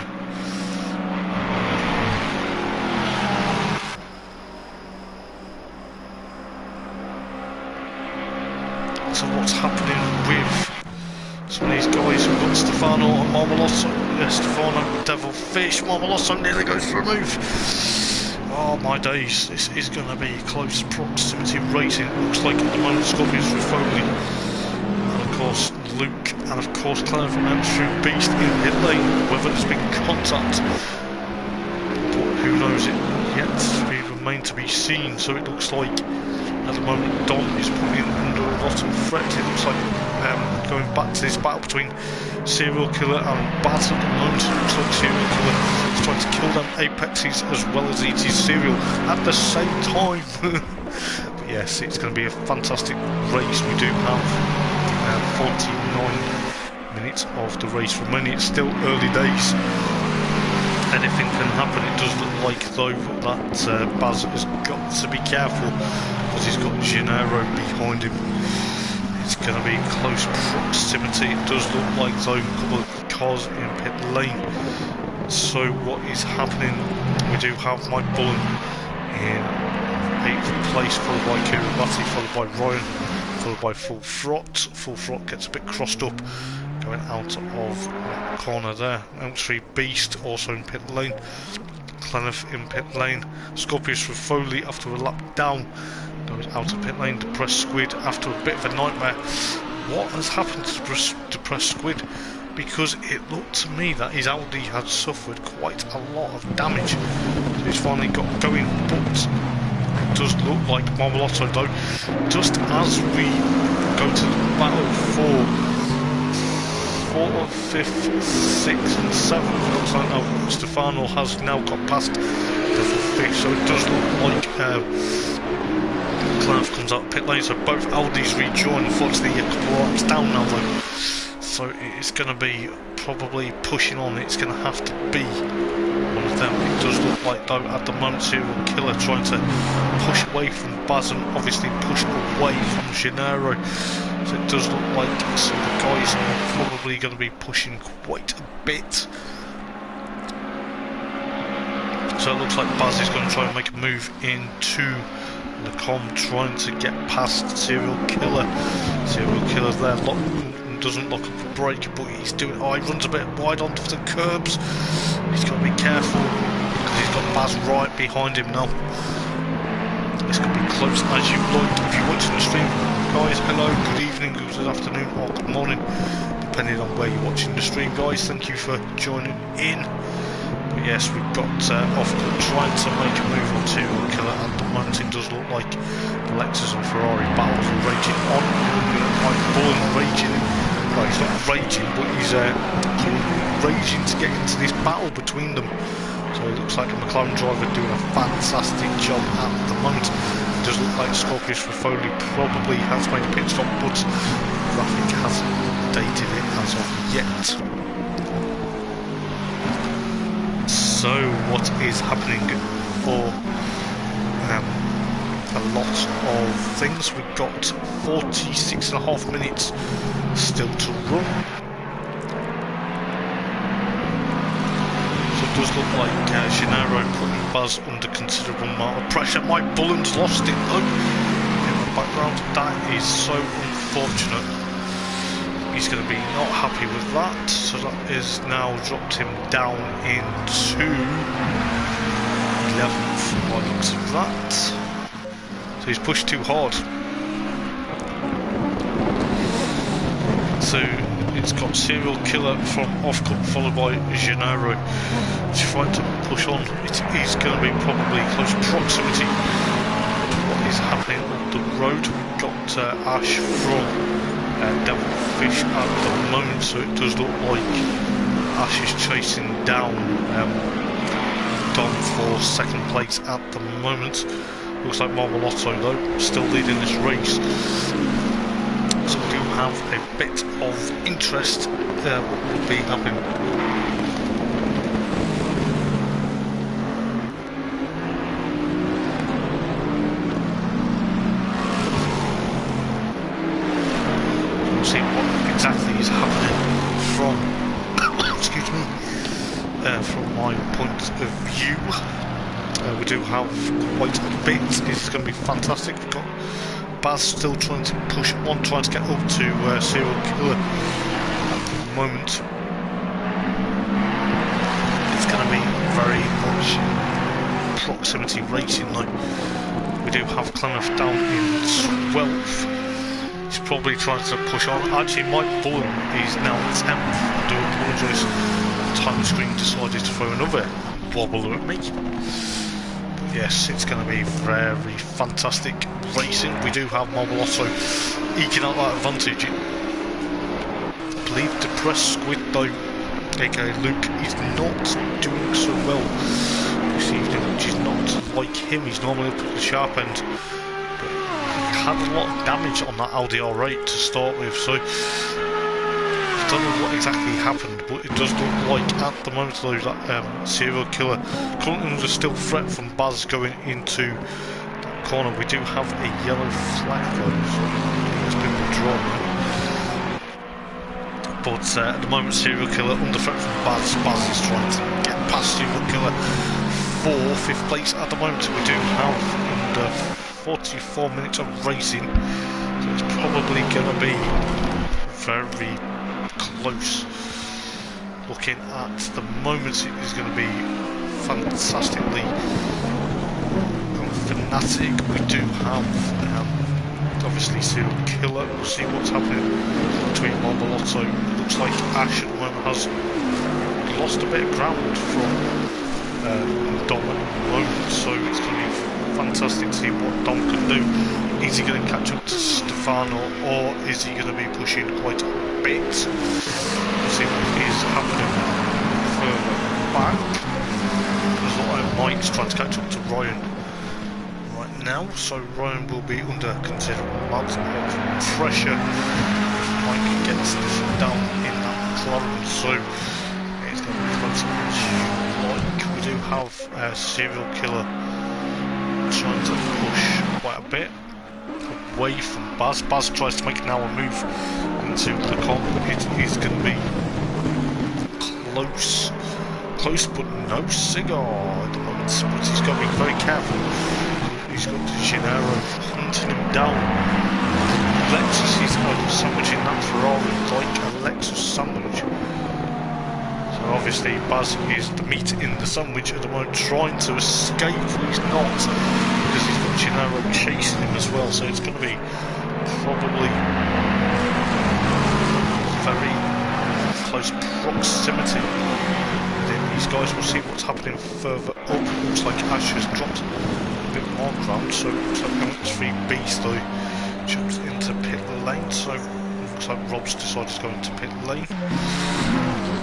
So what's happening with some of these guys? We've got Stefano and Marmalotto. Stefano, Devil Fish. Marmalotto nearly goes for a move. Oh my days, this is going to be close proximity racing. It looks like at the moment Scorpius with Foley. And of course Luke and of course Clan from M3 Beast in pit lane. Whether there's been contact, but who knows, it yet to remain to be seen. So it looks like at the moment Dom is putting under a lot of threat. It looks like going back to this battle between Serial Killer and Baz at the moment. It looks like Serial Killer is trying to kill them Apexes as well as eat his cereal at the same time. But yes, it's going to be a fantastic race. We do have 49 minutes of the race remaining. It's still early days. Anything can happen. It does look like though that Baz has got to be careful, because he's got Gennaro behind him. It's going to be close proximity. It does look like though a couple of cars in pit lane. So what is happening? We do have Mike Bullen in 8th place, followed by Kiribati, followed by Ryan, followed by Full Throt. Full Throt gets a bit crossed up going out of that corner there. M3 Beast also in pit lane. Clenough in pit lane. Scorpius with Foley after a lap down goes out of pit lane. Depressed Squid after a bit of a nightmare. What has happened to Depressed Squid? Because it looked to me that his Audi had suffered quite a lot of damage. So he's finally got going, but it does look like Marmalotto though, just as we go to the battle for 4th, 5th, 6th and 7th, looks like now Stefano has now got past the 5th, so it does look like Clenough comes out of pit lane, so both Audis rejoin. Unfortunately a couple of laps down now though, so it's going to be probably pushing on. It's going to have to be one of them. It does look like though at the moment Serial Killer trying to push away from Baz and obviously push away from Gennaro. So it does look like some of the guys are probably going to be pushing quite a bit. So it looks like Baz is going to try and make a move into the com, trying to get past Serial Killer. Serial Killer's there, doesn't lock up a brake, but he's doing. Oh, he runs a bit wide onto the curbs. He's got to be careful because he's got Baz right behind him now. This could be close as you like. If you're watching the stream, guys, hello, good evening, good afternoon, or good morning, depending on where you're watching the stream, guys. Thank you for joining in. But yes, we've got Offcut trying to make a move on Serial Killer at the moment. It does look like the Lexus and Ferrari battles are raging on. Mike Bullen raging. Well, he's not raging, but he's raging to get into this battle between them. So it looks like a McLaren driver doing a fantastic job at the moment. It does look like Scorpius Raffoli probably has made a pit stop, but graphic hasn't updated it as of yet. So what is happening for a lot of things? We've got 46.5 minutes still to run. So it does look like Gennaro putting Baz under considerable amount of pressure. Mike Bullen's lost it though in the background. That is so unfortunate. He's going to be not happy with that. So that is now dropped him down into 11th by the looks of that. So he's pushed too hard. So it's got Serial Killer from off-cut followed by Gennaro. He's trying to push on. It is going to be probably close proximity to what is happening on the road. We've got Ash from Devilfish at the moment, so it does look like Ash is chasing down Dom for second place at the moment. Looks like Marmolotto though still leading this race, so we do have a bit of interest what will be happening. We'll see what exactly is happening from excuse me, from my point of view. We do have quite a bit. It's going to be fantastic. We've got Baz still trying to push on, trying to get up to Serial Killer at the moment. It's going to be very much proximity racing though. We do have Clemmeth down in 12th. He's probably trying to push on. Actually, Mike Bullen is now 10th. I do apologise. The time screen decided to throw another wobble at me. Yes, it's going to be very fantastic racing. We do have Marmolotto eking out that advantage. I believe Depressed Squid though, aka Luke, is not doing so well this evening, which is not like him. He's normally up at the sharp end, but he had a lot of damage on that Audi R8 to start with, so I don't know what exactly happened, but it does look like at the moment though that Serial Killer currently under still threat from Baz going into that corner. We do have a yellow flag though, so it's been withdrawn. But at the moment Serial Killer under threat from Baz. Baz is trying to get past Serial Killer for 5th place at the moment. We do have under 44 minutes of racing, so it's probably going to be very close. Looking at the moment, it is going to be fantastically fanatic. We do have obviously Serial Killer. We'll see what's happening between Marmolotto. It looks like Ash at the moment has lost a bit of ground from Dom at the moment, so it's going to be fantastic to see what Dom can do. Is he going to catch up to Stefano, or is he going to be pushing quite a bit? We'll see what is happening further back. There's a lot of Mike's trying to catch up to Ryan right now, so Ryan will be under considerable amount of pressure if Mike gets this down in that McLaren, so it's going to be close to Mike. We do have Serial Killer trying to push quite a bit away from Baz. Baz tries to make now a move into the corner, but it is going to be close but no cigar at the moment, but he's got to be very careful. He's got Gennaro hunting him down. Lexus is sandwiching that Ferrari like a Lexus sandwich. So obviously Baz is the meat in the sandwich at the moment, trying to escape. He's not, because he's got Gennaro chasing him as well, so it's going to be probably very close proximity within these guys. We'll see what's happening further up. Looks like Ash has dropped a bit more ground, so it looks like MX3 though jumps into pit lane, so it looks like Rob's decided to go into pit lane.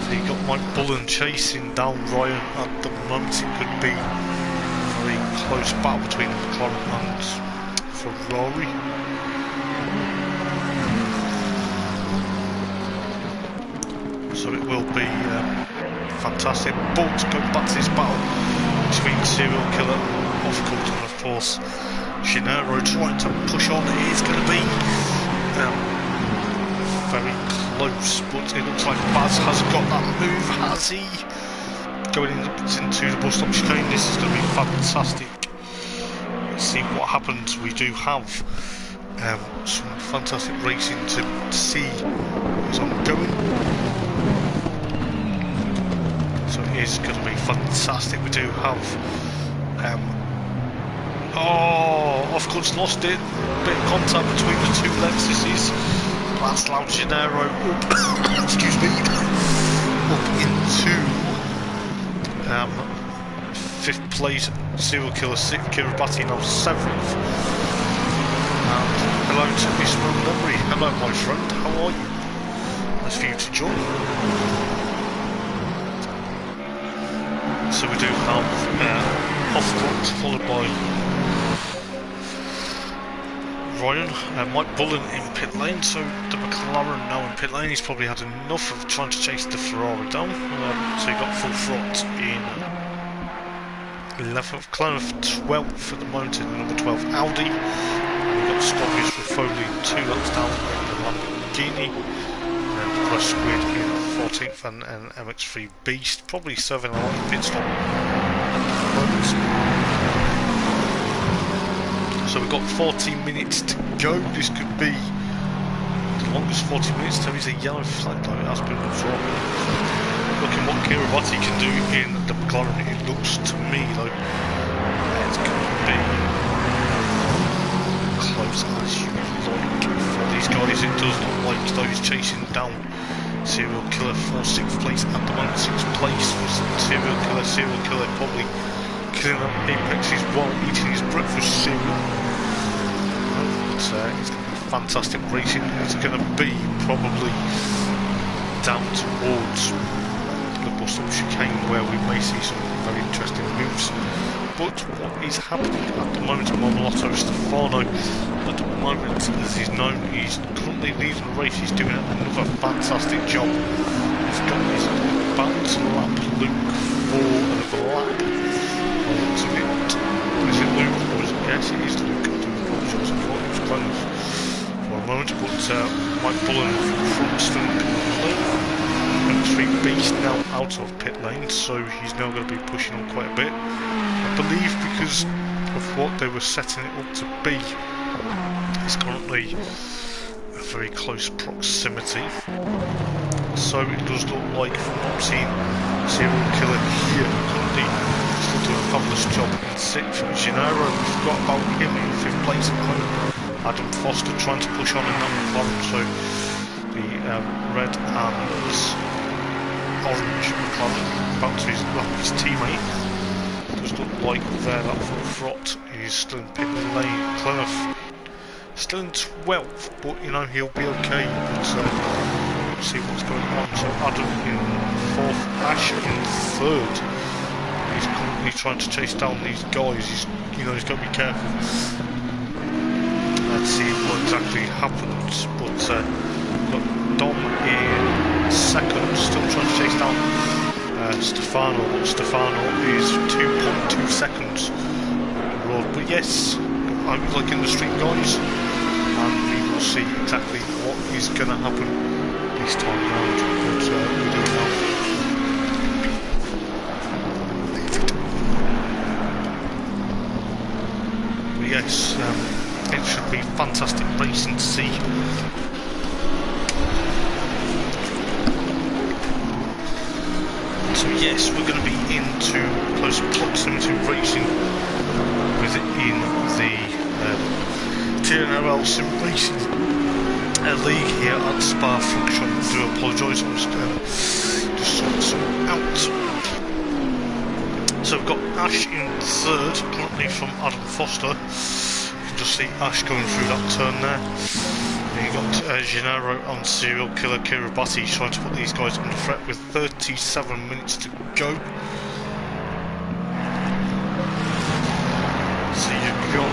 So you've got Mike Bullen chasing down Ryan at the moment. It could be a very close battle between McLaren and Ferrari. So it will be fantastic. But going back to this battle between Serial Killer and Offcut and of course Shinero trying to push on, it is going to be very close, but it looks like Baz has got that move, has he? Going into the bus stop chicane, this is going to be fantastic. Let's see what happens. We do have some fantastic racing to see as I'm going. So it is going to be fantastic. We do have Offcut's lost it. Bit of contact between the two Lexuses. Last loud Gennaro up excuse me, up into 5th place. Serial Killer 6th, Kiribati now 7th. And hello to Miss Memory. Hello my friend, how are you? Nice for you to join. So we do have Offcut followed by Ryan, Mike Bullen in pit lane, so the McLaren now in pit lane. He's probably had enough of trying to chase the Ferrari down, so he got full front in 11th, Clonif 12th at the moment in the number 12 Audi. We've got Scottish with Foley 2 laps down in the Lamborghini, and Crush Squid in 14th and MX3 Beast, probably serving a lot of pit stop at the moment. So we've got 14 minutes to go. This could be the longest 40 minutes. There is a yellow flag though, it has been absorbed. Looking what Kiribati can do in the McLaren, it looks to me like it's going to be close as you like for these guys. It does look like those chasing down Serial Killer for 6th place at the moment. 6th place was Serial Killer. Serial Killer probably killing up apexes while eating his breakfast cereal. It's going to be fantastic racing. It's going to be probably down towards the bus stop chicane where we may see some very interesting moves. But what is happening at the moment, Momolotto Stefano, at the moment, as he's known, he's currently leading the race. He's doing another fantastic job. He's got his bounce lap Luke for another lap. Looks a bit. Is it Luke or is it? Yes, it is Luke. I do apologise. I thought it was close for a moment, but Mike Bullen from still in pit lane. M3 Beast now out of pit lane, so he's now going to be pushing on quite a bit. I believe because of what they were setting it up to be. It's currently a very close proximity, so it does look like from what I'm seeing, Serial Killer here currently still doing a fabulous job in 6th. Gennaro, we forgot about him in 5th place at the moment. Adam Foster trying to push on in that McLaren, so the red and orange McLaren about to his teammate. Does look like there that front is still in pit lane. Clonif still in 12th, but you know he'll be okay. But we'll see what's going on. So Adam in 4th, Ash in 3rd. He's currently trying to chase down these guys. He's got to be careful. Let's see what exactly happens. But got Dom in 2nd, still trying to chase down Stefano. But Stefano is 2.2 seconds on the road. But yes, I would like in the street guys, and we will see exactly what is going to happen this time round. But we do know. But yes, it should be fantastic racing to see. So yes, we're going to be into close proximity racing with it in the TNRL Sim Racing League here at Spa Function. I do apologise, I was just sorting something out. So we've got Ash in 3rd, currently from Adam Foster. You can just see Ash going through that turn there. you got Gennaro and serial killer Kiribati trying to put these guys under threat with 37 minutes to go. So you've got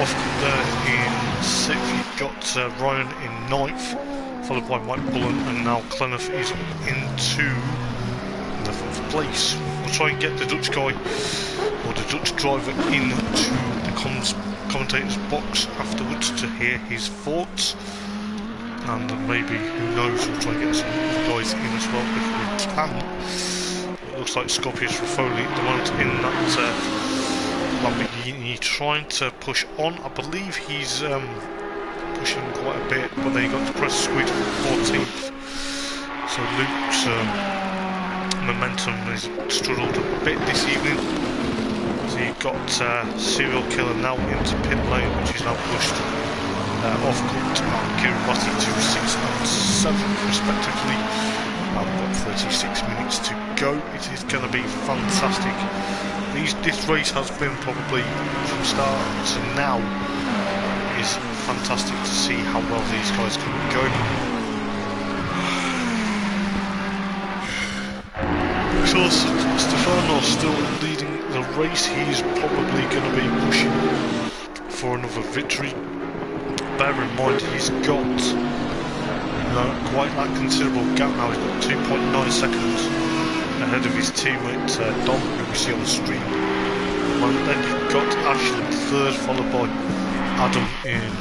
Oscar there in 6th, you've got Ryan in 9th, followed by Mike Bullen, and now Clenough is into 11th place. We'll try and get the Dutch guy, or the Dutch driver, into the commentator's box afterwards to hear his thoughts. And maybe, who knows, we'll try and get some other guys in as well if we can. It looks like Scorpius Raffoli at the moment in that Lamborghini trying to push on. I believe he's pushing quite a bit, but then he got to press squid 14th. So Luke's momentum has struggled a bit this evening. So you've got serial killer now into pit lane, which is now pushed off-cut and Kiribati to 6th and 7th respectively. And we've got 36 minutes to go. It is going to be fantastic. This race has been probably from start to now is fantastic to see how well these guys can go. Because Stefano's still leading the race, he's probably going to be pushing for another victory. Bear in mind he's got quite that considerable gap now. He's got 2.9 seconds ahead of his teammate Dom, who we see on the stream. And then you've got Ash in 3rd, followed by Adam in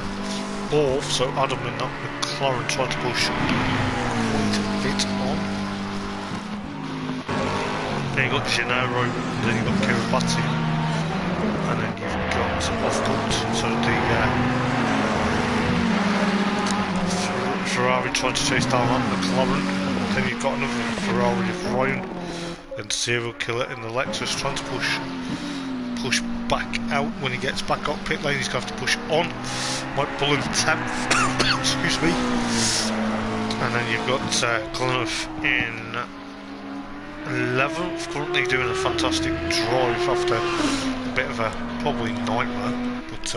4th. So Adam in that McLaren trying to push quite a bit on. Then you've got Gennaro, then you've got Kiribati, and then you've got Offcut. So the Ferrari trying to chase down that McLaren. Then you've got another Ferrari of Ryan and serial killer in the Lexus trying to push back out. When he gets back up pit lane, he's going to have to push on. Mike Bullen 10th, excuse me. And then you've got Clenough in 11th, currently doing a fantastic drive after a bit of a probably nightmare, but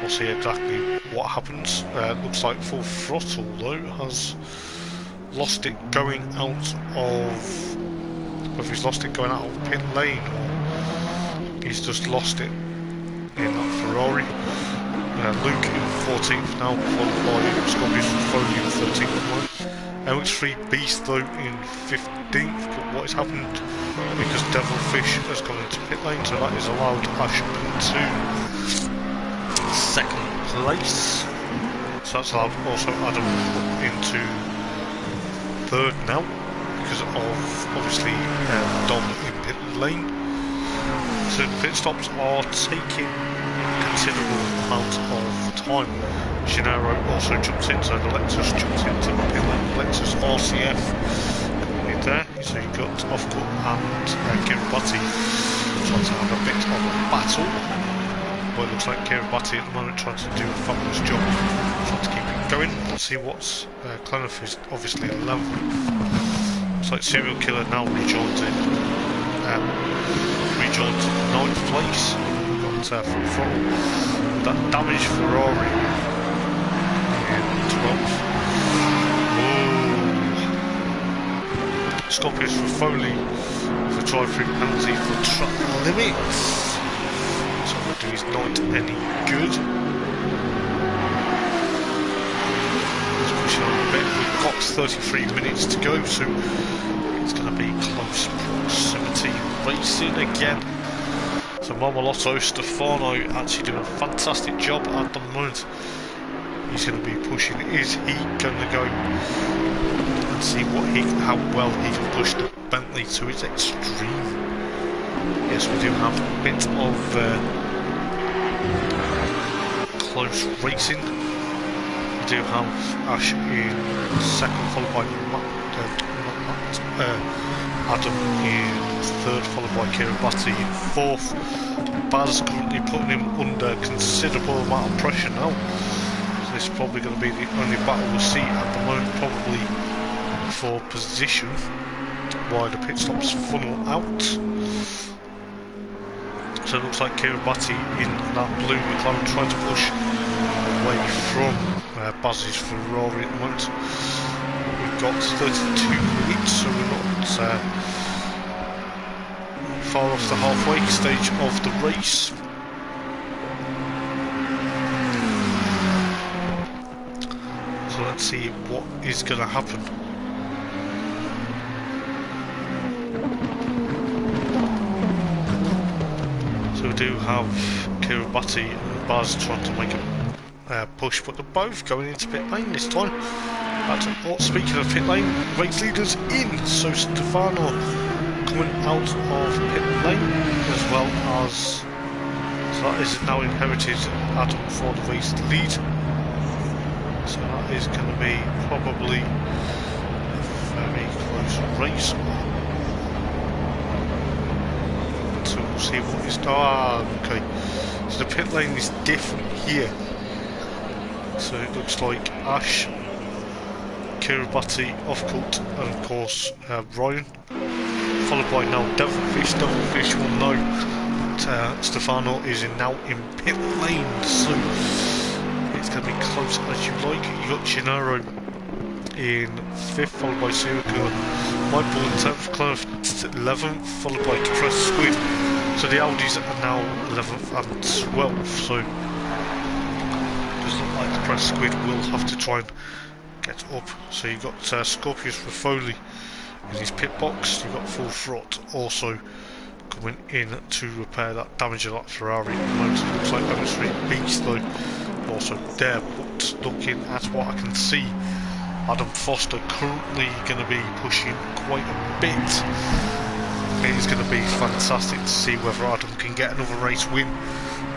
we'll see exactly what happens. Looks like Full Throttle though has lost it going out of, whether he's lost it going out of pit lane or he's just lost it in that Ferrari. Luke in 14th now, followed by Scorpius Foley in 13th. LX3 Beast though in 15th, but what has happened because Devilfish has gone into pit lane, so that is allowed Ash into 2nd place. So that's allowed also Adam into 3rd now because of obviously Dom in pit lane. So the pit stops are taking considerable amount of time. Gennaro also jumps in, so the Lexus jumps into pit lane. Lexus RCF in there, so you've got Offcut and Kiribati trying to have a bit of a battle. Well, it looks like Kiribati at the moment trying to do a fabulous job, trying to keep it going. Let's see what's Clenough is obviously 11th. Looks like serial killer now rejoins in 9th place. We've got Full Throttle with that damaged Ferrari in 12th. Whoa. Scorpius for Foley with a drive-through penalty for track limits. So that is not any good. Let's push on a bit. We've got 33 minutes to go, so it's going to be close proximity racing again. So Marmolotto Stefano actually doing a fantastic job at the moment. He's going to be pushing. Is he going to go and see how well he can push the Bentley to its extreme? Yes, we do have a bit of close racing. We do have Ash in 2nd, followed by Adam in 3rd, followed by Kiribati in 4th. Baz currently putting him under considerable amount of pressure now. So this is probably going to be the only battle we'll see at the moment, probably for position, while the pit stops funnel out. So it looks like Kiribati in that blue McLaren trying to push away from Baz's Ferrari at the moment. We've got 32 minutes, so we're not far off the halfway stage of the race. So let's see what is going to happen. So we do have Kiribati and Baz trying to make a push, but they're both going into pit lane this time. Speaking of pit lane, race leaders in, so Stefano coming out of pit lane, as well as, so that is now inherited Adam for the race lead. So that is going to be probably a very close race. So we'll see what is done. Okay, so the pit lane is different here. So it looks like Ash, Kiribati, Offcourt, and of course Ryan, followed by now Devilfish. Devilfish will know that Stefano is now in pit lane, so it's going to be close as you like. You got Gennaro in 5th, followed by Sirica, Michael in 10th, Clef 11th, followed by Depressed Squid. So the Audis are now 11th and 12th, so it does look like Depressed Squid will have to try and get up. So you've got Scorpius Raffoli in his pit box. You've got Full Throt also coming in to repair that damage of that Ferrari. It looks like M3 Beast though also there, but looking at what I can see, Adam Foster currently going to be pushing quite a bit. It is going to be fantastic to see whether Adam can get another race win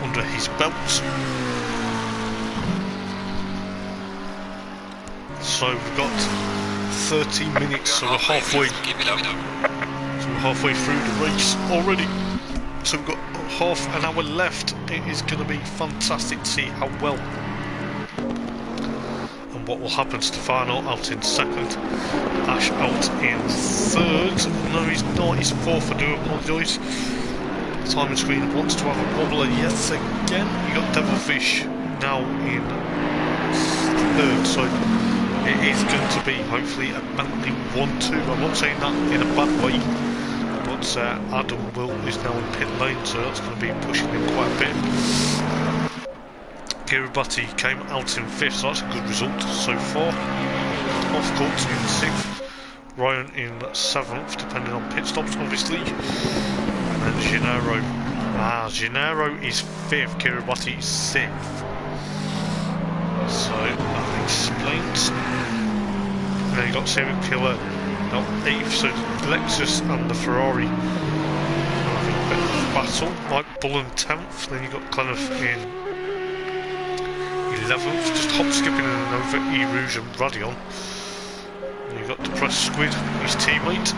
under his belt. So we've got 30 minutes, so we're halfway through the race already. So we've got half an hour left. It is going to be fantastic to see how well and what will happen. Stefano out in 2nd, Ash out in 3rd. No, he's not, he's 4th, I do apologise. The timing screen wants to have a wobbler yet again. You got Devilfish now in 3rd, so it is going to be hopefully a Bentley 1-2. I'm not saying that in a bad way, but Adam is now in pit lane, so that's going to be pushing him quite a bit. Kiribati came out in 5th, so that's a good result so far. Offcourt in 6th, Ryan in 7th, depending on pit stops obviously. And then Gennaro. Gennaro is 5th, Kiribati is 6th. So that explains. Then you got Serial Killer now 8th, so the Lexus and the Ferrari are having a bit of a battle. Like Bull in 10th, then you got Clenough in 11th, just hop skipping in and over E-Rouge and Radion. And you got Depressed Squid, his teammate,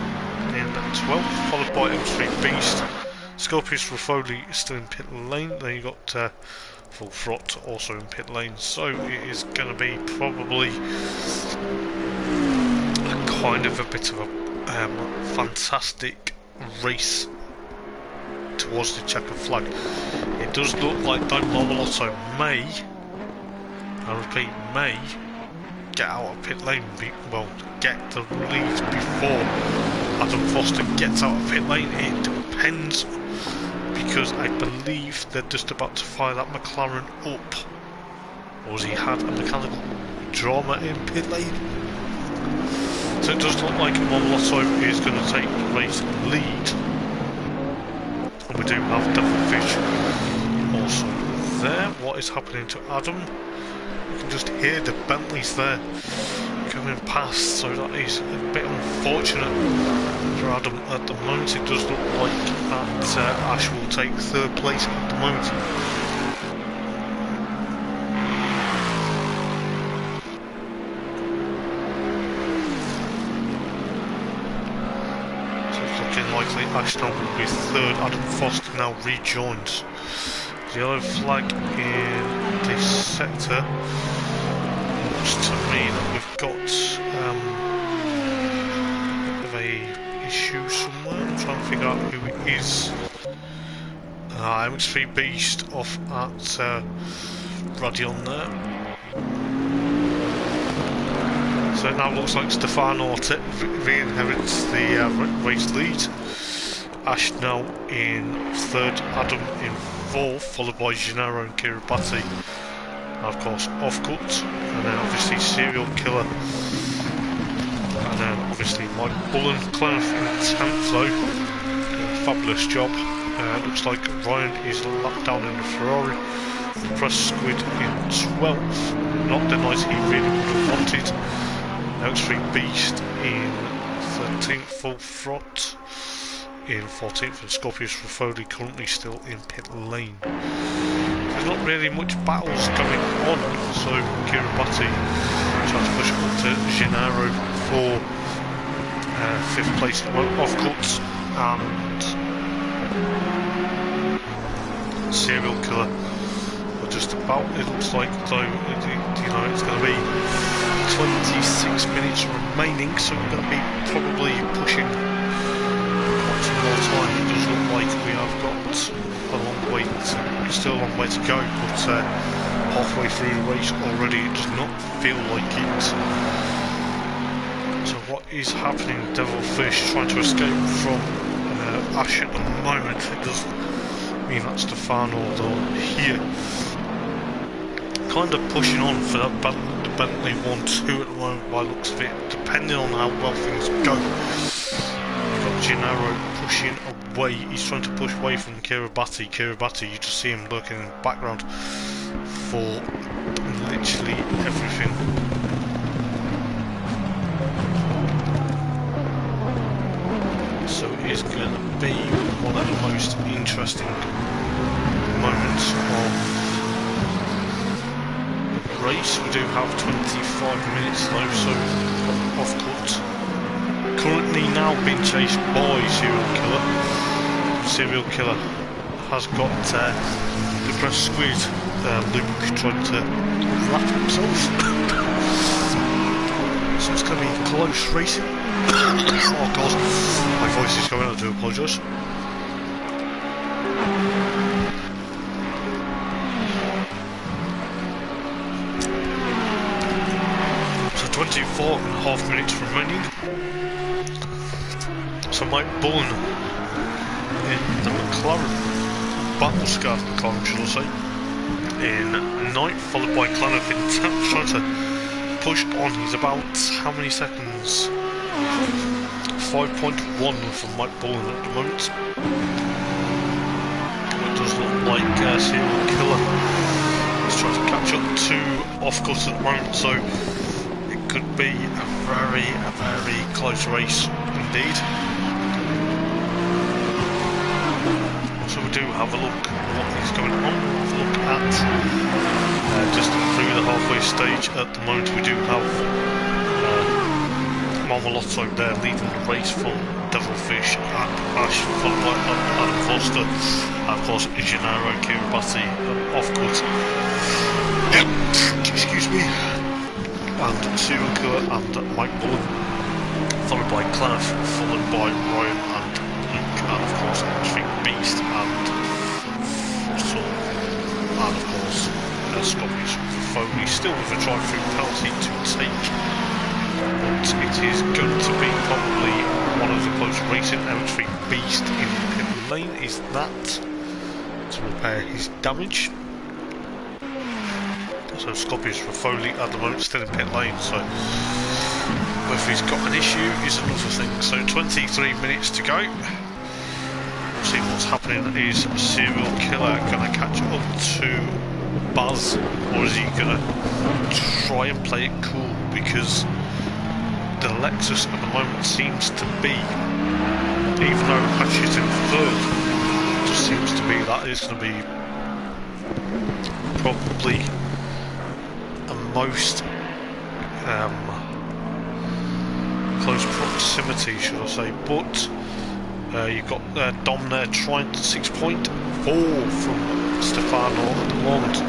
in 12th, followed by M3 Beast. Scorpius Raffoli still in pit lane, then you got Full Throt also in pit lane, so it is going to be probably kind of a bit of a fantastic race towards the checkered flag. It does look like Dome Marmalotto may, I repeat, may get out of pit lane, well, get the lead before Adam Foster gets out of pit lane. It depends, because I believe they're just about to fire that McLaren up, or has he had a mechanical drama in pit lane? So it does look like Marmalotto is going to take the race lead, and we do have Devilfish also there. What is happening to Adam? You can just hear the Bentleys there coming past, so that is a bit unfortunate for Adam at the moment. It does look like that Ash will take 3rd place at the moment. So it's looking likely Ash now will be 3rd. Adam Foster now rejoins. The yellow flag in this sector looks to me that we've got a bit of a issue somewhere. I'm trying to figure out who it is. MX3 Beast off at Radion there. So it now looks like Stefano re-inherits the race lead. Ash now in third, Adam in fourth, followed by Gennaro and Kiribati. And of course, Offcut, and then obviously Serial Killer. And then obviously Mike Bullen, Clenough in 10th though. Fabulous job. Looks like Ryan is locked down in the Ferrari. Press Squid in 12th. Not the night he really would have wanted. X3 Beast in 13th, Full Throt in 14th, and Scorpius Rafoli currently still in pit lane. There's not really much battles going on, so Kiribati tries to push up to Gennaro for 5th place off cuts, and Serial Killer are just about, it looks like though, you know, it's going to be 26 minutes remaining, so we're going to be probably pushing quite some more time. It does look like we have got a long way still a long way to go, but halfway through the race already it does not feel like it. So what is happening? Devilfish trying to escape from Ash at the moment. It does mean that Stefano though here kind of pushing on for that Bentley 1-2 at the moment by the looks of it, depending on how well things go. You've got Gennaro pushing away, he's trying to push away from Kiribati. Kiribati, you just see him lurking in the background for literally everything. So it is going to be one of the most interesting moments of race. We do have 25 minutes though, so off cut. Currently now being chased by Serial Killer. Serial Killer has got the press squid. Luke trying to wrap himself. So it's going to be close racing. Oh god, my voice is going, I do apologise. So 24.5 minutes remaining. So Mike Bullen in the McLaren, battle-scarred McLaren should I say, in 9th, followed by Clenough in 10th, trying to push on. He's about, how many seconds? 5.1 from Mike Bullen at the moment. It does look like Serial Killer is trying to catch up to Offcut at the moment, so it could be a very close race indeed. So we do have a look at what is going on. Have a look at just through the halfway stage at the moment. We do have Marmalotto there leading the race from Devilfish and Ash, followed by Adam Foster, and of course Gennaro, Kiribati, Offcut, excuse me, and Serial Killer and Mike Bullen, followed by Clenough, followed by Ryan and Luke, and of course X3 Beast and Fossil, and of course Scorpius Foley, still with a drive-through penalty to take. But it is going to be probably one of the close racing. X3 Beast in pit lane is that to repair his damage. So Scorpius Foley at the moment still in pit lane, so whether he's got an issue is another thing. So 23 minutes to go. We'll see what's happening. Is Serial Killer going to catch up to Buzz, or is he going to try and play it cool? Because the Lexus at the moment seems to be, even though Ash is in third, it just seems to be that is going to be probably a most close proximity, should I say. But you've got Dom there trying to 6.4 from Stefano at the moment.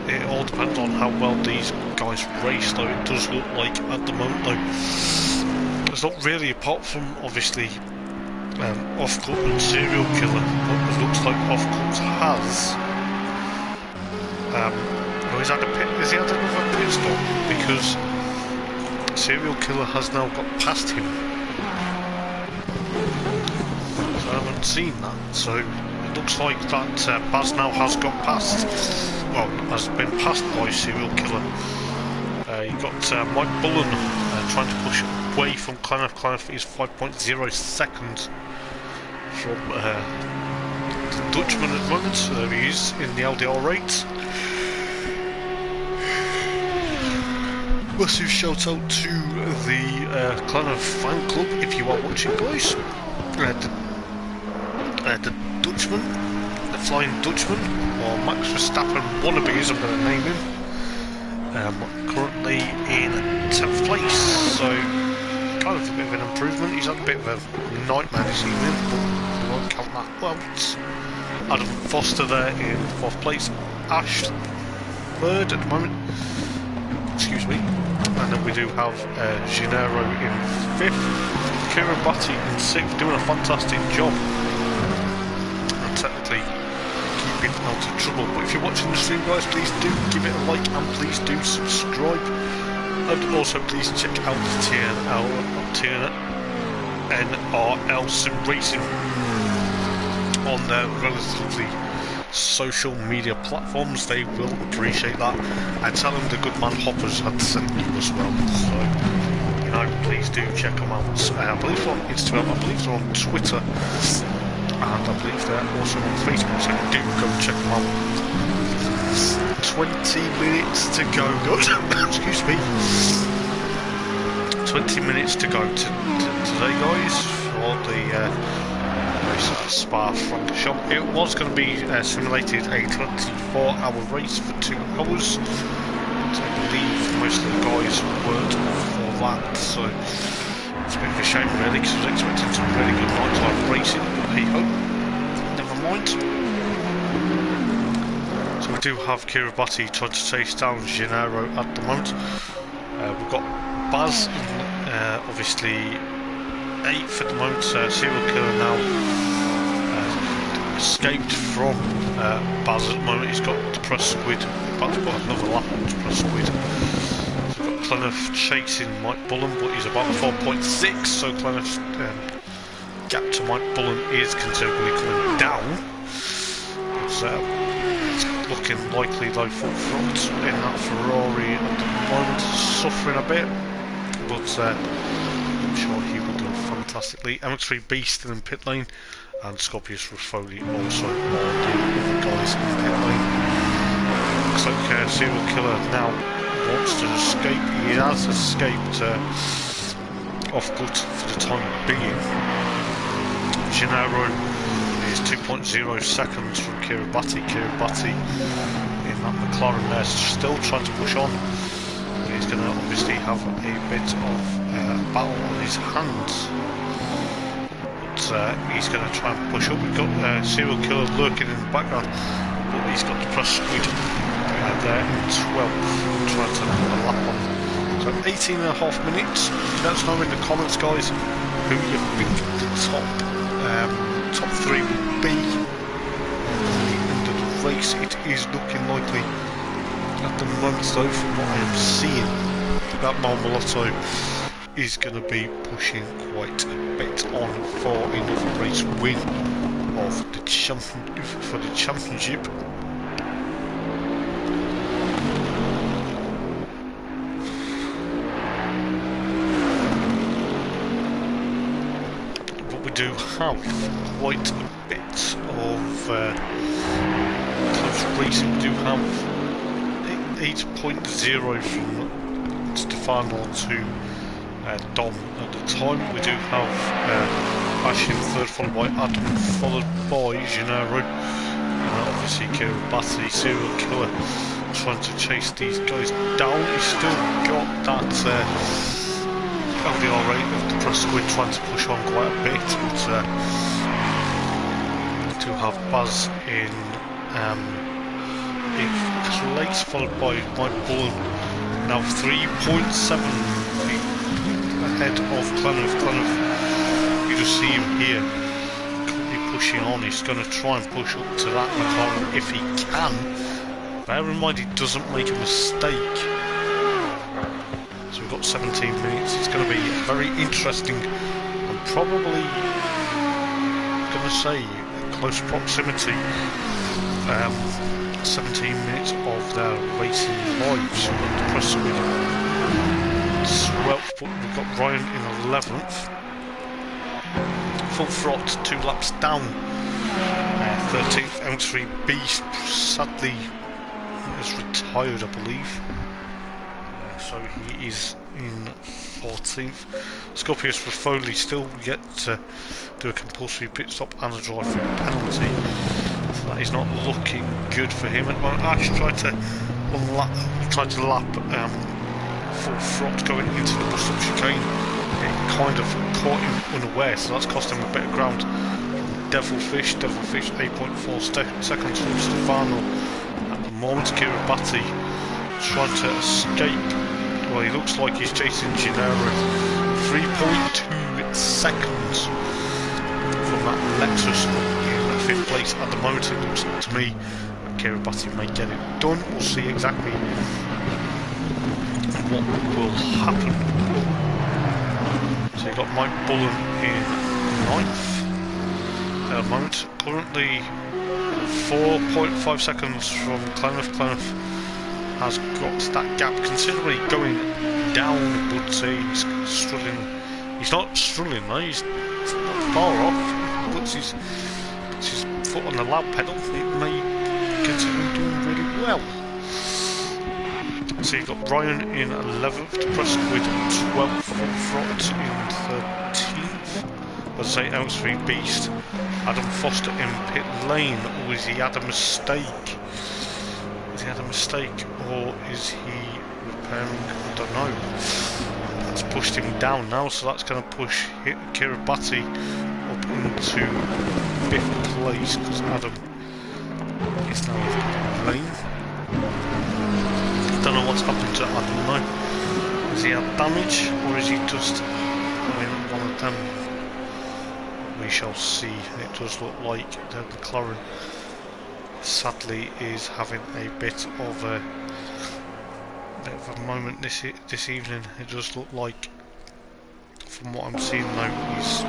It all depends on how well these guys race, though. It does look like at the moment though there's not really, apart from obviously Offcut and Serial Killer, but it looks like Offcut has has he had another pit stop? Because Serial Killer has now got past him. So I haven't seen that, so it looks like that Baz now has got past, well, has been passed by Serial Killer. You got Mike Bullen trying to push away from Clenough. Clenough is 5.0 seconds from the Dutchman at the moment. There he is in the LDR rates. Massive shout out to the Clenough fan club if you are watching, guys. The Dutchman, the Flying Dutchman, or Max Verstappen wannabes, I'm going to name him. Currently in 10th place, so kind of a bit of an improvement. He's had a bit of a nightmare this evening, but we won't count that out. Adam Foster there in 4th place, Ash 3rd at the moment, excuse me, and then we do have Gennaro in 5th, Kieran Batty in 6th, doing a fantastic job, and technically keeping out of trouble. But if you're watching the stream, guys, please do give it a like and please do subscribe, and also please check out the TNRL Sim Racing on their relatively social media platforms. They will appreciate that. I tell them the good man Hoppers had sent you as well, so you know, please do check them out. I believe they're on Instagram, I believe they're on Twitter, and I believe they're also on Facebook, so do go and check them out. 20 minutes to go, guys. Excuse me. 20 minutes to go today, guys, for the Spa Francorchamps. It was going to be simulated a 24-hour race for 2 hours, but I believe most of the guys weren't for that, so it's a bit of a shame really, because I was expecting some really good nighttime racing, but hey ho, never mind. So we do have Kiribati trying to chase down Gennaro at the moment. We've got Baz obviously 8th at the moment. Serial Killer now escaped from Baz at the moment. He's got Depressed Squid, about to put another lap on Depressed Squid. So we've got Clenough chasing Mike Bullen, but he's about 4.6, so Clenough's gap to Mike Bullen is considerably coming down. It's looking likely though for front in that Ferrari at the moment, suffering a bit, but I'm sure he will do fantastically. MX3 Beast still in pit lane, and Scorpius Rafoli also all the guys in pit lane. Looks like Serial Killer now wants to escape. He has escaped off grid for the time being. Gennaro is 2.0 seconds from Kiribati. Kiribati in that McLaren there, still trying to push on. He's going to obviously have a bit of battle on his hands, but he's going to try and push up. We've got Serial Killer lurking in the background, but he's got Depressed Squid there in 12th, trying to put a lap on. So 18.5 minutes. Let us know in the comments, guys, who you think the top 3 will be at the end of the race. It is looking likely at the moment, though, from what I am seeing, that Marmolotto is going to be pushing quite a bit on for another race win of the for the championship. But we do have quite a bit of close racing. We do have 8.0 from Stefano to Dom at the time. We do have Ash in 3rd, followed by Adam, followed by Gennaro, obviously Kiribati. Serial Killer trying to chase these guys down. He's still got that LDR rate of the Depressed Squid trying to push on quite a bit, but we do have Baz in 8th place, followed by Mike Bullen, now 3.7 feet ahead of Clenough. Clenough, you just see him here, currently pushing on. He's going to try and push up to that McLaren if he can. Bear in mind he doesn't make a mistake. So we've got 17 minutes. It's going to be very interesting and probably, I'm going to say, close proximity. 17 minutes of their racing lives. We've got the press with 12th, but we've got Ryan in 11th. Full throt, 2 laps down. 13th, M3 Beast, sadly, is retired, I believe. So he is in 14th. Scorpius Foley still yet to do a compulsory pit stop and a drive-through penalty. So that is not looking good for him. And Ash tried to lap full throt going into the bus stop chicane. It kind of caught him unaware, so that's cost him a bit of ground. Devilfish 8.4 seconds from Stefano. At the moment, Kiribati trying to escape. Well, he looks like he's chasing Gennaro. 3.2 seconds from that Lexus in 5th place. At the moment, it looks to me that Kiribati may get it done. We'll see exactly what will happen. So you've got Mike Bullen in 9th. At the moment, currently 4.5 seconds from Clenough. Clenough has got that gap considerably going down, but he's struggling. He's not struggling though, he's not far off. He puts his foot on the loud pedal, it may continue doing really well. So you've got Ryan in 11th, Preston with 12th, full throt in 13th. As I say, M3 Beast. Adam Foster in pit lane, or is he had a mistake? Has he had a mistake, or is he repairing? I don't know. That's pushed him down now, so that's going to push Kiribati up into 5th place, because Adam is now in lane. Don't know what's happened to Adam now. Has he had damage, or is he just having one of them? We shall see. It does look like the McLaren sadly is having a bit of a moment this evening. It does look like, from what I'm seeing now, he's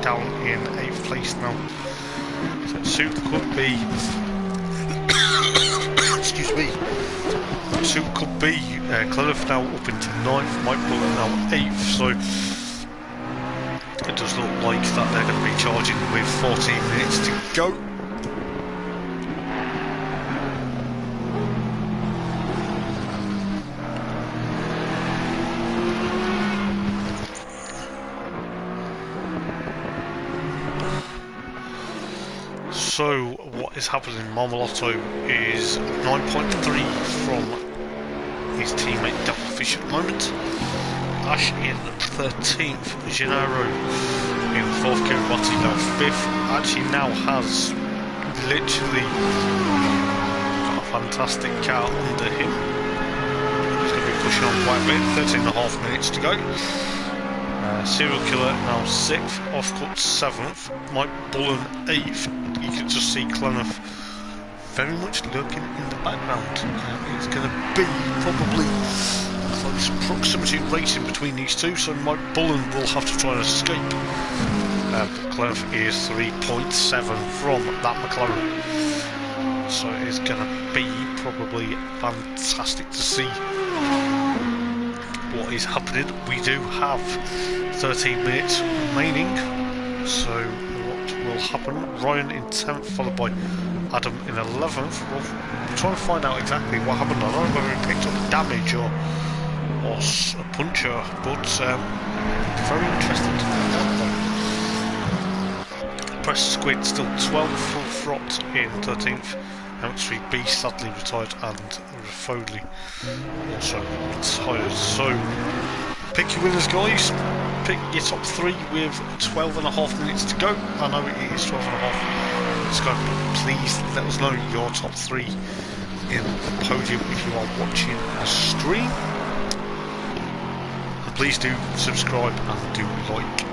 down in 8th place now. So soon could be excuse me, soon could be Clenough now up into 9th, Mike Bullen now 8th, so it does look like that they're going to be charging with 14 minutes to go. So what is happening? Marmolotto is 9.3 from his teammate Devilfish at the moment. Ash in 13th, Gennaro in 4th, Kiribati now 5th. Actually now has literally got a fantastic car under him. He's going to be pushing on quite a bit, 13.5 minutes to go. Serial Killer now 6th, Offcut 7th, Mike Bullen 8th. You can just see Clenough very much lurking in the background. It's going to be probably close proximity racing between these two, so Mike Bullen will have to try and escape. But Clenough is 3.7 from that McLaren, so it's going to be probably fantastic to see what is happening. We do have 13 minutes remaining, so what will happen? Ryan in 10th, followed by Adam in 11th. We're trying to find out exactly what happened. I don't know whether he picked up damage or a puncture, but very interesting to know. Press Squid still 12th, full throt in 13th. M3B sadly retired, and Foley also retired. So pick your winners, guys. Pick your top 3 with 12.5 minutes to go. I know it is 12.5 minutes to go, but please let us know your top 3 in the podium if you are watching the stream. And please do subscribe and do like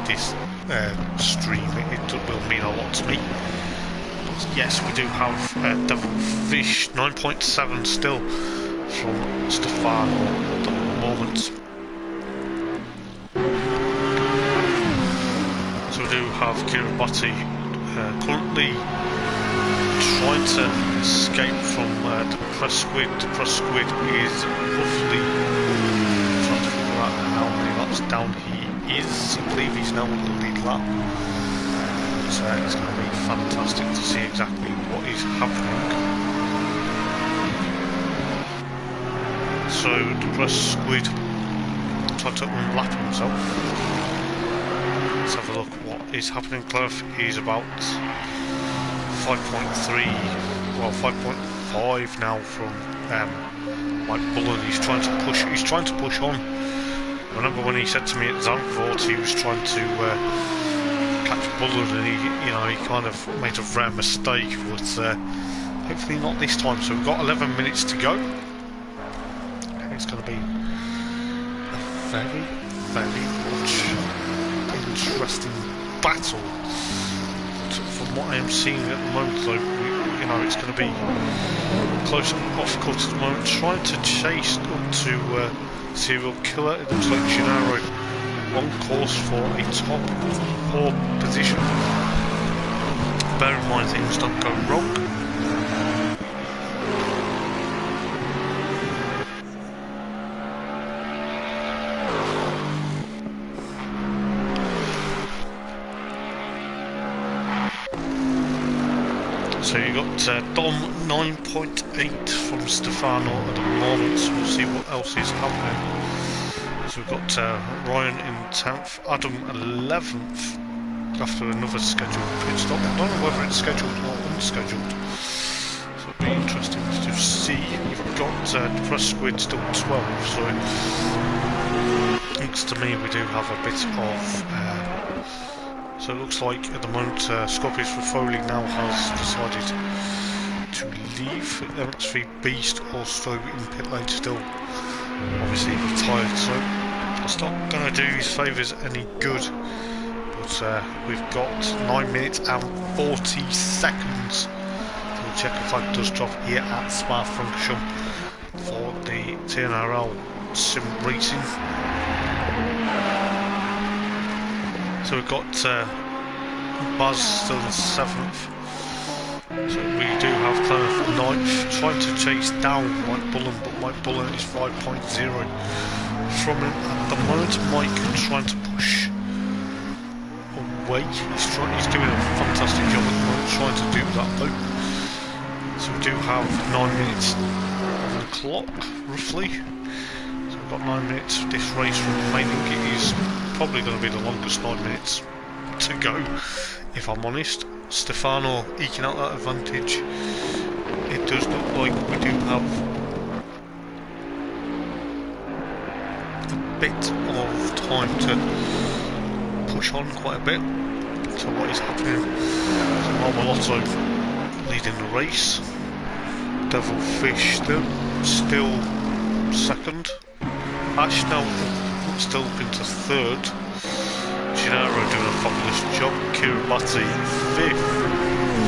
this stream. It will mean a lot to me. But yes, we do have Devilfish 9.7 still from Stefano at the moment. have Kiribati currently trying to escape from the Press Squid. The Press Squid is roughly, trying to figure out how many laps down he is. I believe he's now on the lead lap. So it's going to be fantastic to see exactly what is happening. So the Press Squid tried to unlap himself. Let's have a look what is happening. Clough is about 5.3, well 5.5 now from Mike Bullen. He's trying to push on. I remember when he said to me at Zandvoort he was trying to catch Bullen, and he kind of made a rare mistake, but hopefully not this time. So we've got 11 minutes to go. It's going to be a very, very much interesting battle. But from what I am seeing at the moment, though, it's going to be close off course at the moment. Trying to chase up to Serial Killer. It looks like Gennaro on course for a top 4 position. Bear in mind things don't go wrong. So you got Dom 9.8 from Stefano at the moment, so we'll see what else is happening. So we've got Ryan in 10th, Adam 11th after another scheduled pit stop. I don't know whether it's scheduled or unscheduled, so it'll be interesting to see. We've got the Press Squid still 12, so looks to me we do have a bit of so it looks like at the moment Scorpius Rafoli now has decided to leave. M3 Beast also in pit lane still, obviously retired, so it's not going to do his favours any good. But we've got 9 minutes and 40 seconds. So we'll check if that does drop here at Spa-Francorchamps for the TNRL Sim Racing. So we've got Buzz still in 7th. So we do have Clef 9th, trying to chase down Mike Bullen, but Mike Bullen is 5.0 from him at the moment. Mike trying to push away. He's doing a fantastic job at the moment trying to do that though. So we do have 9 minutes on the clock, roughly. So we've got 9 minutes of this race remaining. It is probably going to be the longest 9 minutes to go, if I'm honest. Stefano eking out that advantage. It does look like we do have a bit of time to push on quite a bit. So what is happening? So Marmalotto leading the race. Devilfish still second. Ash now still up into 3rd. Gennaro doing a fabulous job. Kiribati 5th,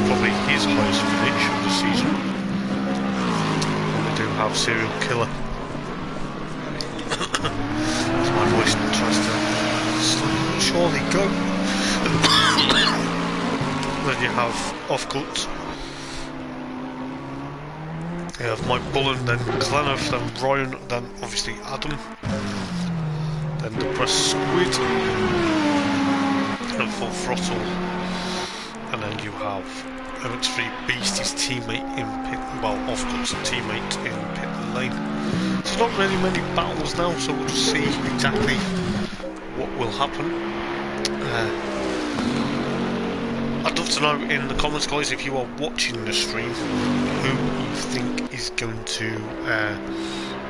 probably his highest finish of the season. And we do have Serial Killer. As my voice tries to surely go. Then you have Offcut. You have Mike Bullen, then Glennoff, then Ryan, then obviously Adam. Then the Press Squid. And Full Throttle, and then you have M3 Beast, his teammate in pit, well, Offcut's teammate in pit lane. So not really many battles now, so we'll just see exactly what will happen. I'd love to know in the comments, guys, if you are watching the stream, who you think is going to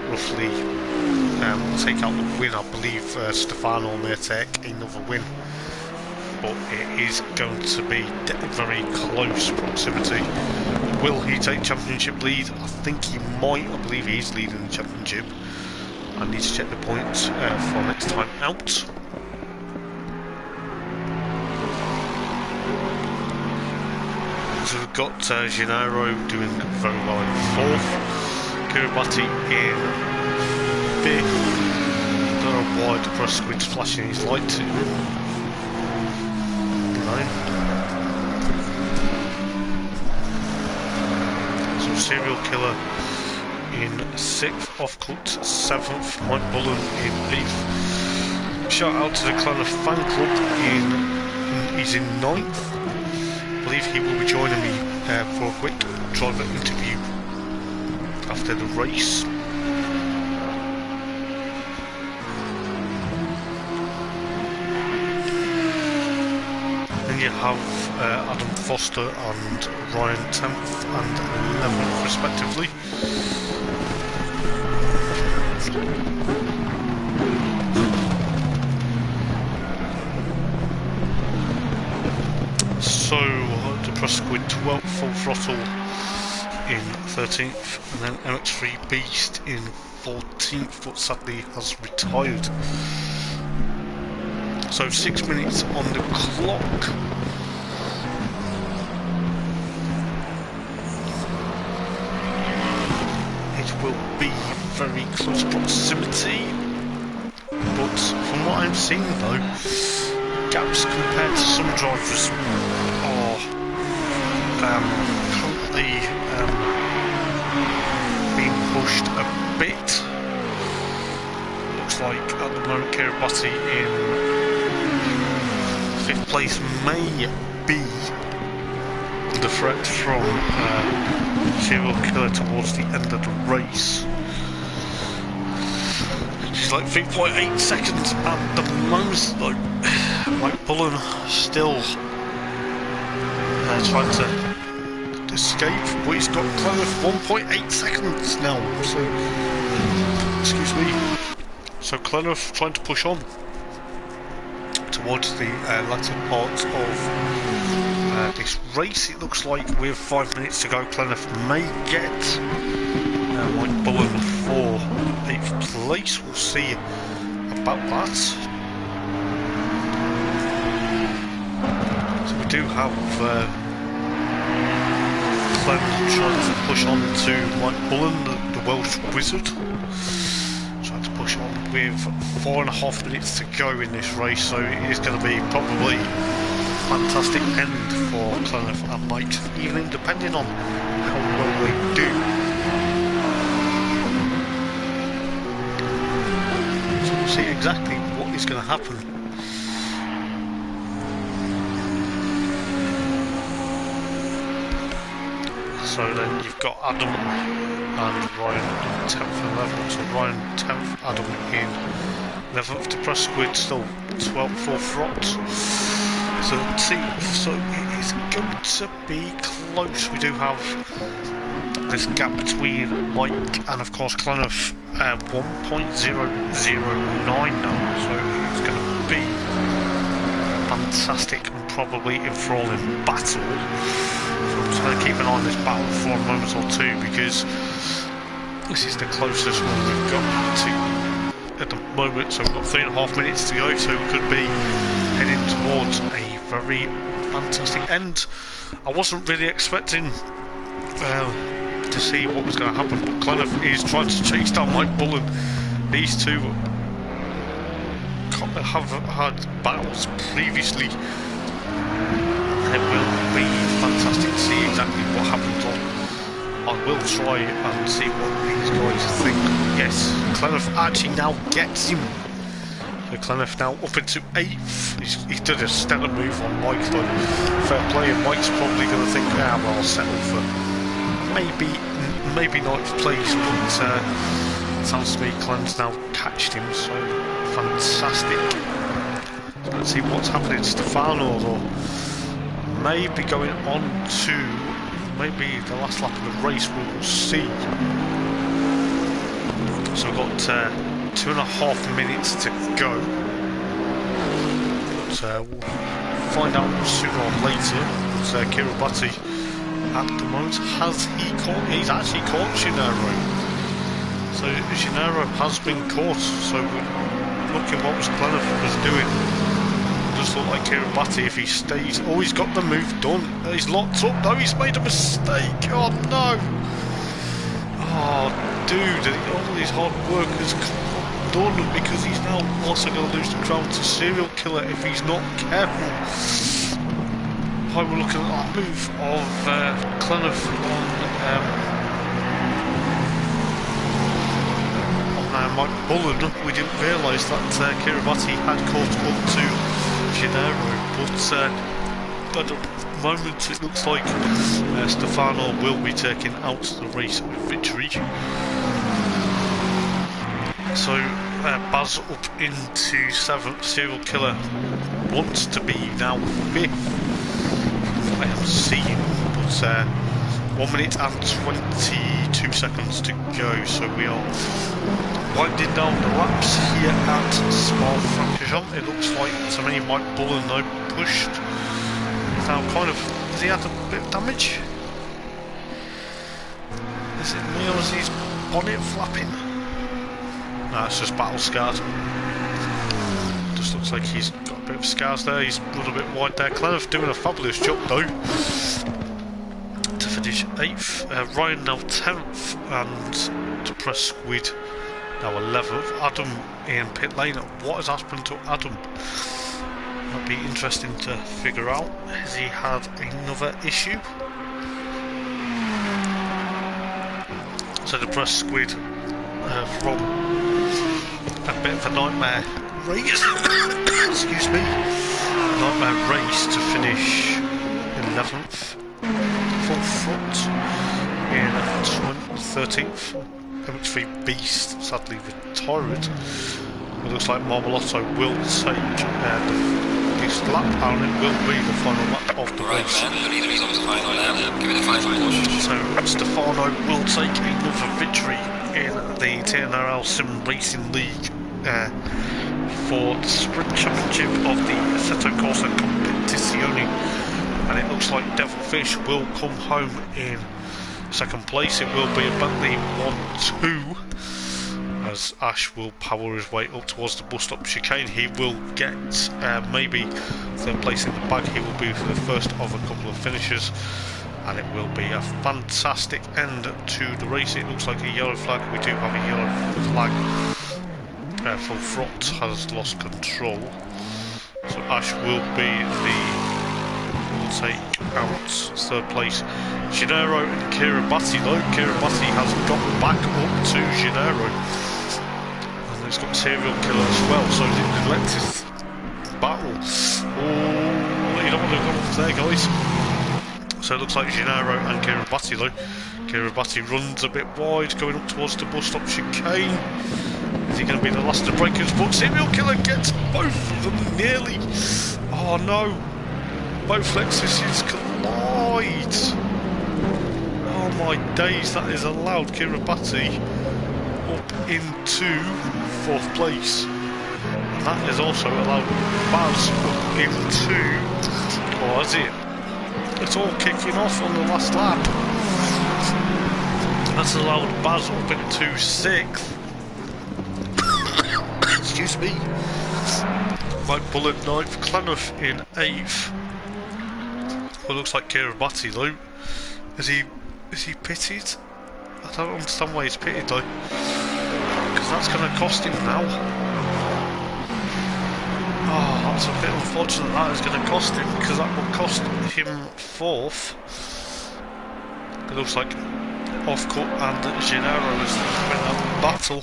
roughly take out the win. I believe Stefano may take another win, but it is going to be very close proximity. Will he take championship lead? I think he might. I believe he's leading the championship. I need to check the points for next time out. So we've got Gennaro doing very well in 4th. Kiribati in 5th. Don't know why the Press Squid's flashing his light to him. 9. So Serial Killer in 6th, Off-Cut 7th, Mike Bullen in 8th. Shout out to the Clanif fan club, he's in 9th. I believe he will be joining me for a quick driver interview after the race. Then you have Adam Foster and Ryan 10th and 11th respectively. So the press squid 12th, Full Throttle in 13th, and then MX3 Beast in 14th, but sadly has retired. So 6 minutes on the clock. It will be very close proximity, but from what I'm seeing though, gaps compared to some drivers are currently being pushed a bit. Looks like at the moment Kiribati in 5th place may be the threat from Serial Killer towards the end of the race. She's like 3.8 seconds at the most though. Mike Bullen still trying to escape, but he's got close 1.8 seconds now, so excuse me. So Clenouth trying to push on towards the latter part of this race. It looks like with 5 minutes to go, Clenouth may get Mike Bullen for 8th place. We'll see about that. So we do have Clenouth trying to push on to Mike Bullen, the Welsh Wizard. Trying to push on with 4.5 minutes to go in this race, so it is going to be probably a fantastic end for Clenouth and Mike's evening, depending on how well they do. So we'll see exactly what is going to happen. So then you've got Adam and Ryan in 10th and 11th. So Ryan 10th, Adam in 11th. The press squid still 12th for Frot. So it is going to be close. We do have this gap between Mike and of course Clenouth 1.009 now. So it's going to be a fantastic and probably enthralling battle. So I'm just going to keep an eye on this battle for a moment or two, because this is the closest one we've got to at the moment. So we've got 3.5 minutes to go, so we could be heading towards a very fantastic end. I wasn't really expecting to see what was going to happen, but Clenouth is trying to chase down Mike Bullen. These two have had battles previously. It will be fantastic to see exactly what happens on. I will try and see what these guys think. Yes, Clenouth actually now gets him. So Clenouth now up into 8th. He's done a stellar move on Mike though. Fair play, and Mike's probably going to think, well, I'll settle for maybe 9th place, but it sounds to me Clenouth's now catched him, so fantastic. So let's see what's happening. Stefano though, maybe going on to maybe the last lap of the race, we will see. So we've got 2.5 minutes to go, but we'll find out sooner or later. But Kiribati at the moment, he's actually caught Gennaro. So Gennaro has been caught, so look at what Clenouth was doing. Just look like Kiribati if he stays. Oh, he's got the move done. He's locked up though, he's made a mistake. Oh no. Oh dude, all his hard work has done, because he's now also going to lose the crown to Serial Killer if he's not careful. while we're looking at that move of Clenough on Mike Bullen, we didn't realise that Kiribati had caught up to Gennaro, but at the moment it looks like Stefano will be taking out the race with victory. So Baz up into 7th, Serial Killer wants to be now 5th. I am seeing, but 1 minute and 22 seconds to go, so we are winding down the laps here at Spa-Francorchamps. It looks like to me Mike Bullen though pushed. He's now kind of, has he had a bit of damage? Is it me or is his bonnet flapping? No, it's just battle scars. Just looks like he's got a bit of scars there. He's run a bit wide there. Clenough doing a fabulous job though to finish 8th. Ryan now 10th and Depressed Squid now 11th. Adam in pit lane. What has happened to Adam? Might be interesting to figure out. Has he had another issue? So Depressed Squid from a bit of a nightmare race, excuse me, a nightmare race to finish 11th, full front in 13th. MX3 Beast sadly retired. It looks like Marmolotto will take the Beast lap and it will be the final lap of the race. So Stefano will take another victory in the TNRL Sim Racing League for the Sprint Championship of the Assetto Corsa Competizione, and it looks like Devilfish will come home in 2nd place. It will be a Bentley 1-2 as Ash will power his way up towards the bus stop chicane. He will get maybe 3rd place in the bag. He will be for the first of a couple of finishes, and it will be a fantastic end to the race. It looks like a yellow flag. We do have a yellow flag. Full front has lost control, so Ash will be will take out 3rd place. Gennaro and Kiribati though. Kiribati has got back up to Gennaro, and it's got Serial Killer as well, so the collective battle. Oh, you don't want to go up there, guys. So it looks like Gennaro and Kiribati though. Kiribati runs a bit wide, going up towards the bus stop chicane. Is he going to be the last of breakers? But Serial Killer gets both of them nearly. Oh no! Both Lexuses collide. Oh my days! That is allowed Kiribati up into 4th place. And that is also allowed Baz up into. Or is it? It's all kicking off on the last lap. That's allowed Baz up into 6th. Excuse me. Mike Bullen 9th, Clenough in 8th. Well, looks like Kiribati though. Is he pitted? I don't understand why he's pitted though, because that's going to cost him now. Oh, that's a bit unfortunate. That is going to cost him, because that will cost him 4th. It looks like Offcut and Gennaro is in a battle.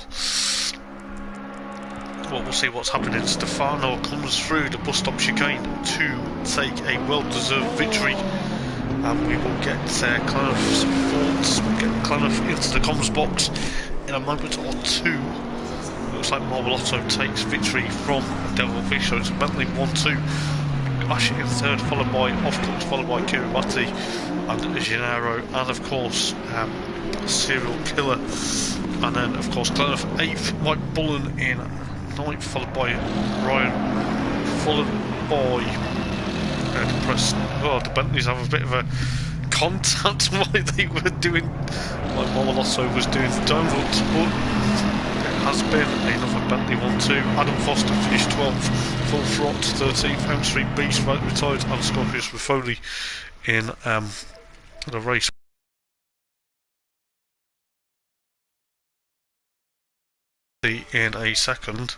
Well, we'll see what's happening. Stefano comes through the bus stop chicane to take a well-deserved victory, and we will get Clenough's thoughts. We'll get Clenough into the comms box in a moment or two. Looks like Marmolotto takes victory from Devilfish, so it's a Bentley 1-2. Ash in 3rd, followed by Offcut, followed by Kiribati and Gennaro, and of course Serial Killer, and then of course Clenough 8th, Mike Bullen in 9th, followed by Ryan, followed by Depressed. Oh, the Bentleys have a bit of a contact while they were doing, like Marmolotto was doing donuts, but it has been another Bentley 1-2. Adam Foster finished 12th, full front 13th, M3 Beast retired, and Scorpius Rafoli in the race. In a second.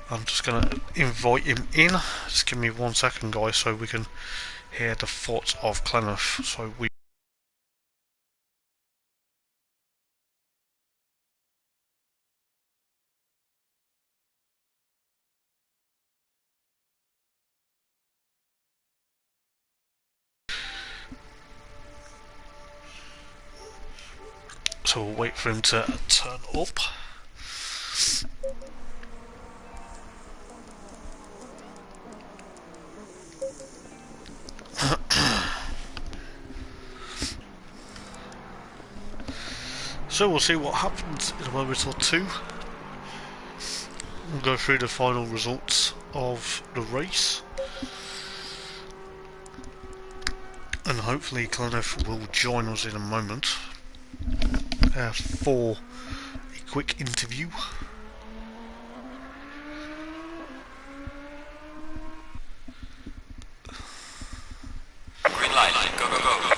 I'm just going to invite him in. Just give me 1 second, guys, so we can here, the fort of Clenoth. So we'll wait for him to turn up. So we'll see what happens in a moment or two. We'll go through the final results of the race. And hopefully Clenoth will join us in a moment for a quick interview. Green light, go, go, go.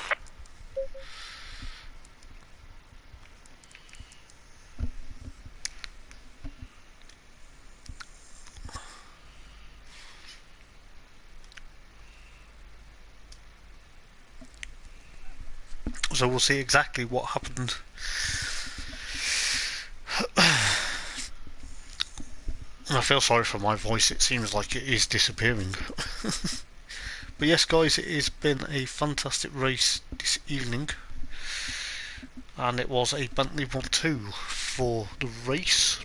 So we'll see exactly what happened. I feel sorry for my voice, it seems like it is disappearing. But yes guys, it has been a fantastic race this evening. And it was a Bentley 1-2 for the race.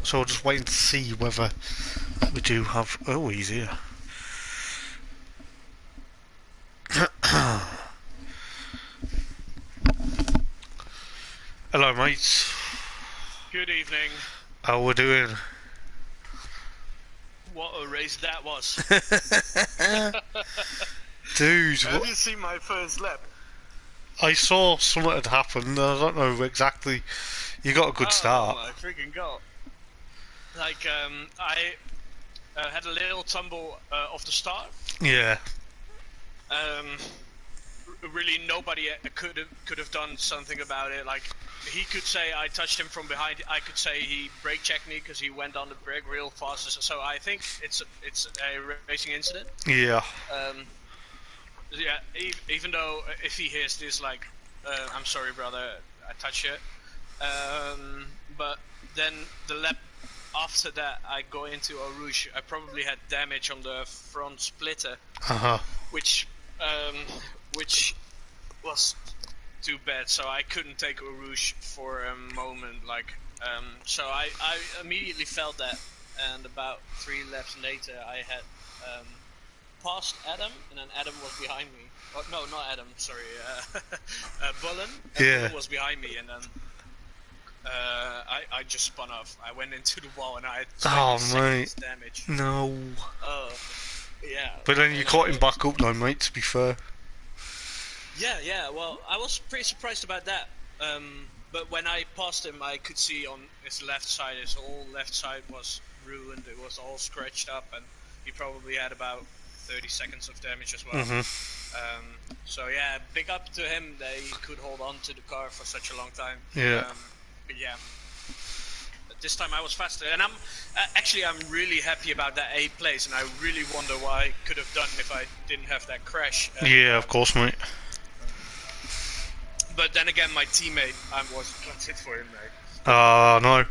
So we'll just wait to see whether we do have... Oh, he's here. Hello mates. Good evening. How we doing? What a race that was. Dude, Have you seen my first lap? I saw something had happened. I don't know exactly. You got a good start. Oh my freaking god. Like, I had a little tumble off the start. Yeah. Really nobody could have done something about it. Like, he could say I touched him from behind. I could say he brake checked me because he went on the brake real fast. So I think it's a racing incident. Yeah. Yeah. Even though if he hears this, like, I'm sorry, brother, I touched it. But then the lap after that, I go into Eau Rouge. I probably had damage on the front splitter, which was too bad. So I couldn't take Eau Rouge for a moment. Like, so I immediately felt that, and about 3 laps later, I had passed Adam, and then Adam was behind me. Oh, no, not Adam. Sorry, Bullen. Bullen was behind me, and then. I just spun off. I went into the wall and I had 20 seconds damage. No. Yeah. But then you caught him back up though, mate, to be fair. Yeah, well, I was pretty surprised about that. But when I passed him, I could see on his left side, his whole left side was ruined. It was all scratched up, and he probably had about 30 seconds of damage as well. So yeah, big up to him that he could hold on to the car for such a long time. Yeah. But yeah, this time I was faster, and I'm really happy about that 8th place, and I really wonder what I could have done if I didn't have that crash. Yeah, of course, mate. But then again, my teammate, I was gutted for him, mate. No,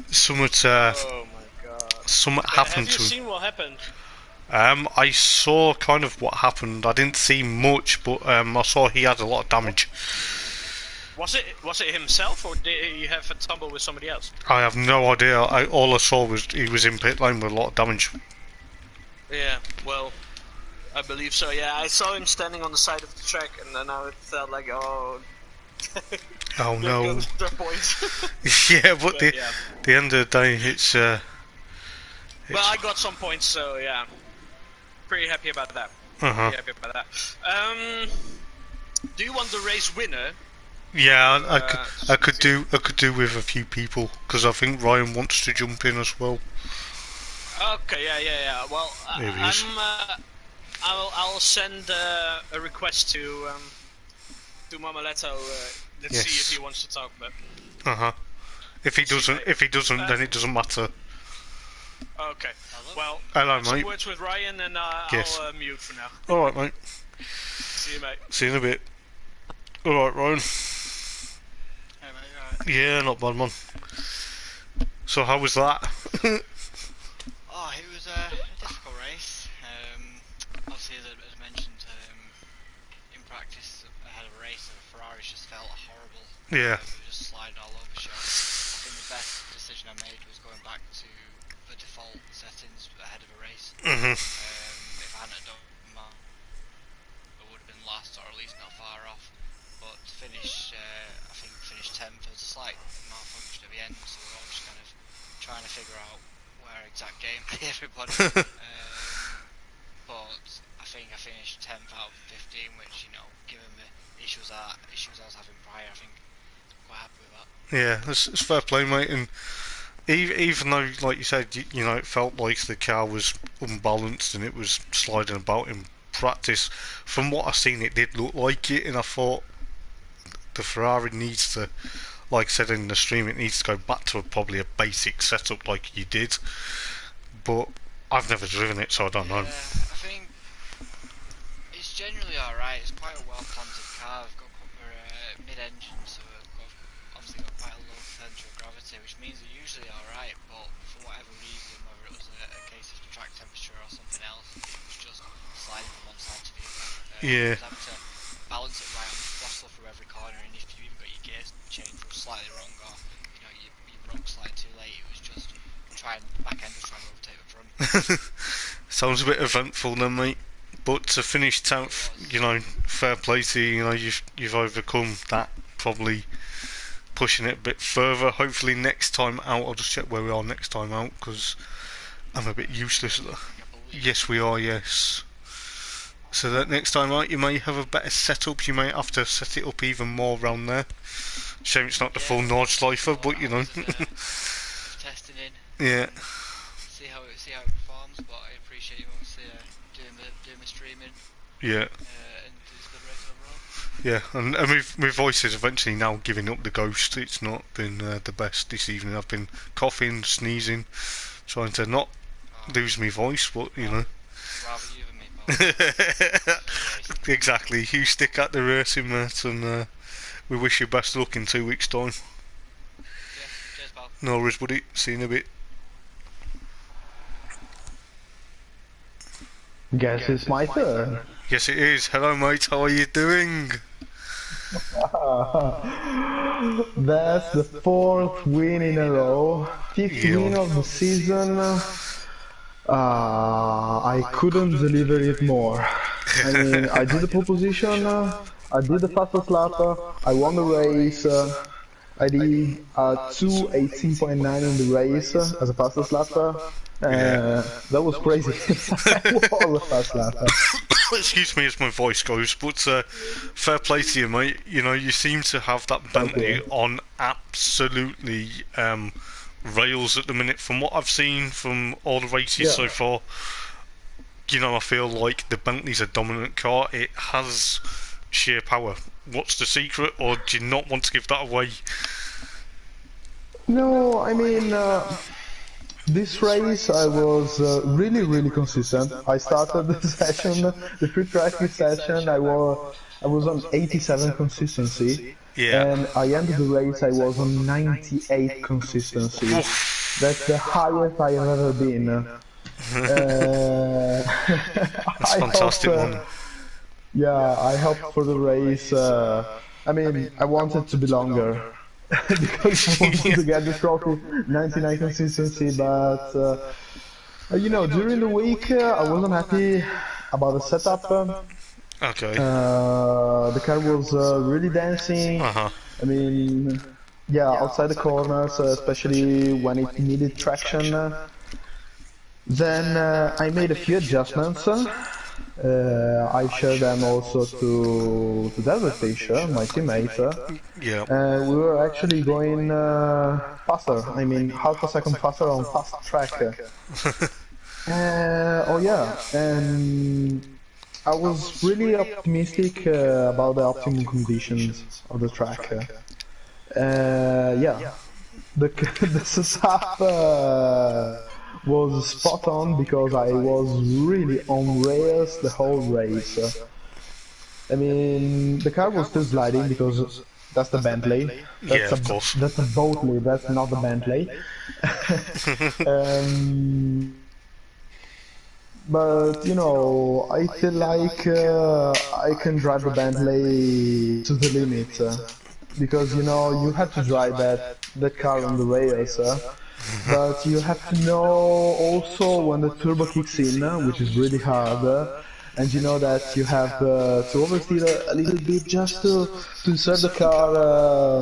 something. Oh my god! Something happened to him. Have you seen what happened? I saw kind of what happened. I didn't see much, but I saw he had a lot of damage. Was it himself, or did he have a tumble with somebody else? I have no idea. All I saw was he was in pit lane with a lot of damage. Yeah, well, I believe so. Yeah, I saw him standing on the side of the track, and then I felt like, oh, Oh there no. goes the points. Yeah, but yeah. the end of the day, it's. Well, I got some points, so yeah, pretty happy about that. Uh-huh. Pretty happy about that. Do you want the race winner? Yeah, I could do with a few people because I think Ryan wants to jump in as well. Okay, yeah. Well, I'll send a request to Mamaletto. Let's see if he wants to talk about. If he doesn't, then it doesn't matter. Okay. Well, hello, some mate. words with Ryan, and Yes. I'll mute for now. All right, mate. See you, mate. See you in a bit. All right, Ryan. Hey, mate, you alright? Yeah, not bad, man. So how was that? Oh, it was a difficult race. Obviously, as mentioned, in practice ahead of a race, the Ferraris just felt horrible. Yeah. They were just sliding all over show. I think the best decision I made was going back to the default settings ahead of a race. If I hadn't done that, I would have been last, or at least not far off. But to finish, I think finished 10th. There was a slight malfunction at the end, so we were all just kind of trying to figure out where exact gameplay everybody. But I think I finished 10th out of 15, which, you know, given the issues I was having prior, I think I'm quite happy with that. Yeah, it's fair play, mate. And even though, like you said, you know, it felt like the car was unbalanced and it was sliding about in practice. From what I've seen, it did look like it, and I thought the Ferrari needs to, like I said in the stream, it needs to go back to probably a basic setup like you did. But I've never driven it, so I don't know. I think it's generally alright. It's quite a well planted car. I've got mid-engine, so obviously got quite a low potential gravity, which means they're usually alright, but for whatever reason, whether it was a case of track temperature or something else, it was just sliding from one side to the other. Yeah. You have to balance it right on the throttle through every corner, and if you even got your gears changed slightly wrong, or you know you broke slightly too late, it was just back end was trying to rotate the front. Sounds a bit eventful then, mate. But to finish 10th, you know, fair play to you. You know, you've overcome that. Probably pushing it a bit further. Hopefully next time out, I'll just check where we are next time out because I'm a bit useless. Yes, we are. Yes. So that next time out, you may have a better setup. You may have to set it up even more around there. Shame it's not the full Nordschleifer, but you know. Testing in. Yeah. See how it performs, but I appreciate you obviously doing the streaming. Yeah. And it's a good race overall. Yeah, and my voice is eventually now giving up the ghost. It's not been the best this evening. I've been coughing, sneezing, trying to not lose my voice, but you know. Rather you than me, pal. Exactly. You stick at the racing, mate, and we wish you best luck in 2 weeks' time. Yeah, cheers, pal. No worries, buddy. See you in a bit. Guess it's my turn. Yes, it is. Hello, mate. How are you doing? That's the 4th win in a row. 5th win of the season. I couldn't deliver it more. I mean, I did the pole position, I did the fastest lap, I won the race, I did 2:18.9 in the race as a fastest lap. That was crazy. I was a fast lap. Excuse me as my voice goes, but fair play to you, mate. You know, you seem to have that Bentley on absolutely rails at the minute. From what I've seen from all the races so far, you know, I feel like the Bentley's a dominant car. It has sheer power. What's the secret, or do you not want to give that away? No, I mean, this race I was really consistent. I started the session, the free practice session, I was on 87 consistency, and I ended the race I was on 98 consistency. That's the highest I have ever been. That's I fantastic, hope, man. yeah, I hope for the race. I mean, I want it to be longer because I wanted to get the trophy 99 consistency, but during the week I wasn't happy about the setup. Okay. The car was really dancing. Uh-huh. I mean, yeah, outside the corners, especially when it needed traction. Then I made a few adjustments. I shared them also to Devilfish, my teammate. Yeah. We were actually going faster. I mean, half a second faster on fast track. Oh yeah, and I was really optimistic about the optimum conditions of the track. Yeah, the the setup was spot on because I was really on rails the whole race. I mean, the car was still sliding because that's the Bentley. Yeah, of course. That's a Boatley. That's not the Bentley. um, but I feel like I can drive the Bentley to the limit because you have to drive that car on the rails. But you have to know also when the turbo kicks in, which is really hard, and you know that you have to oversteer a little bit just to insert the car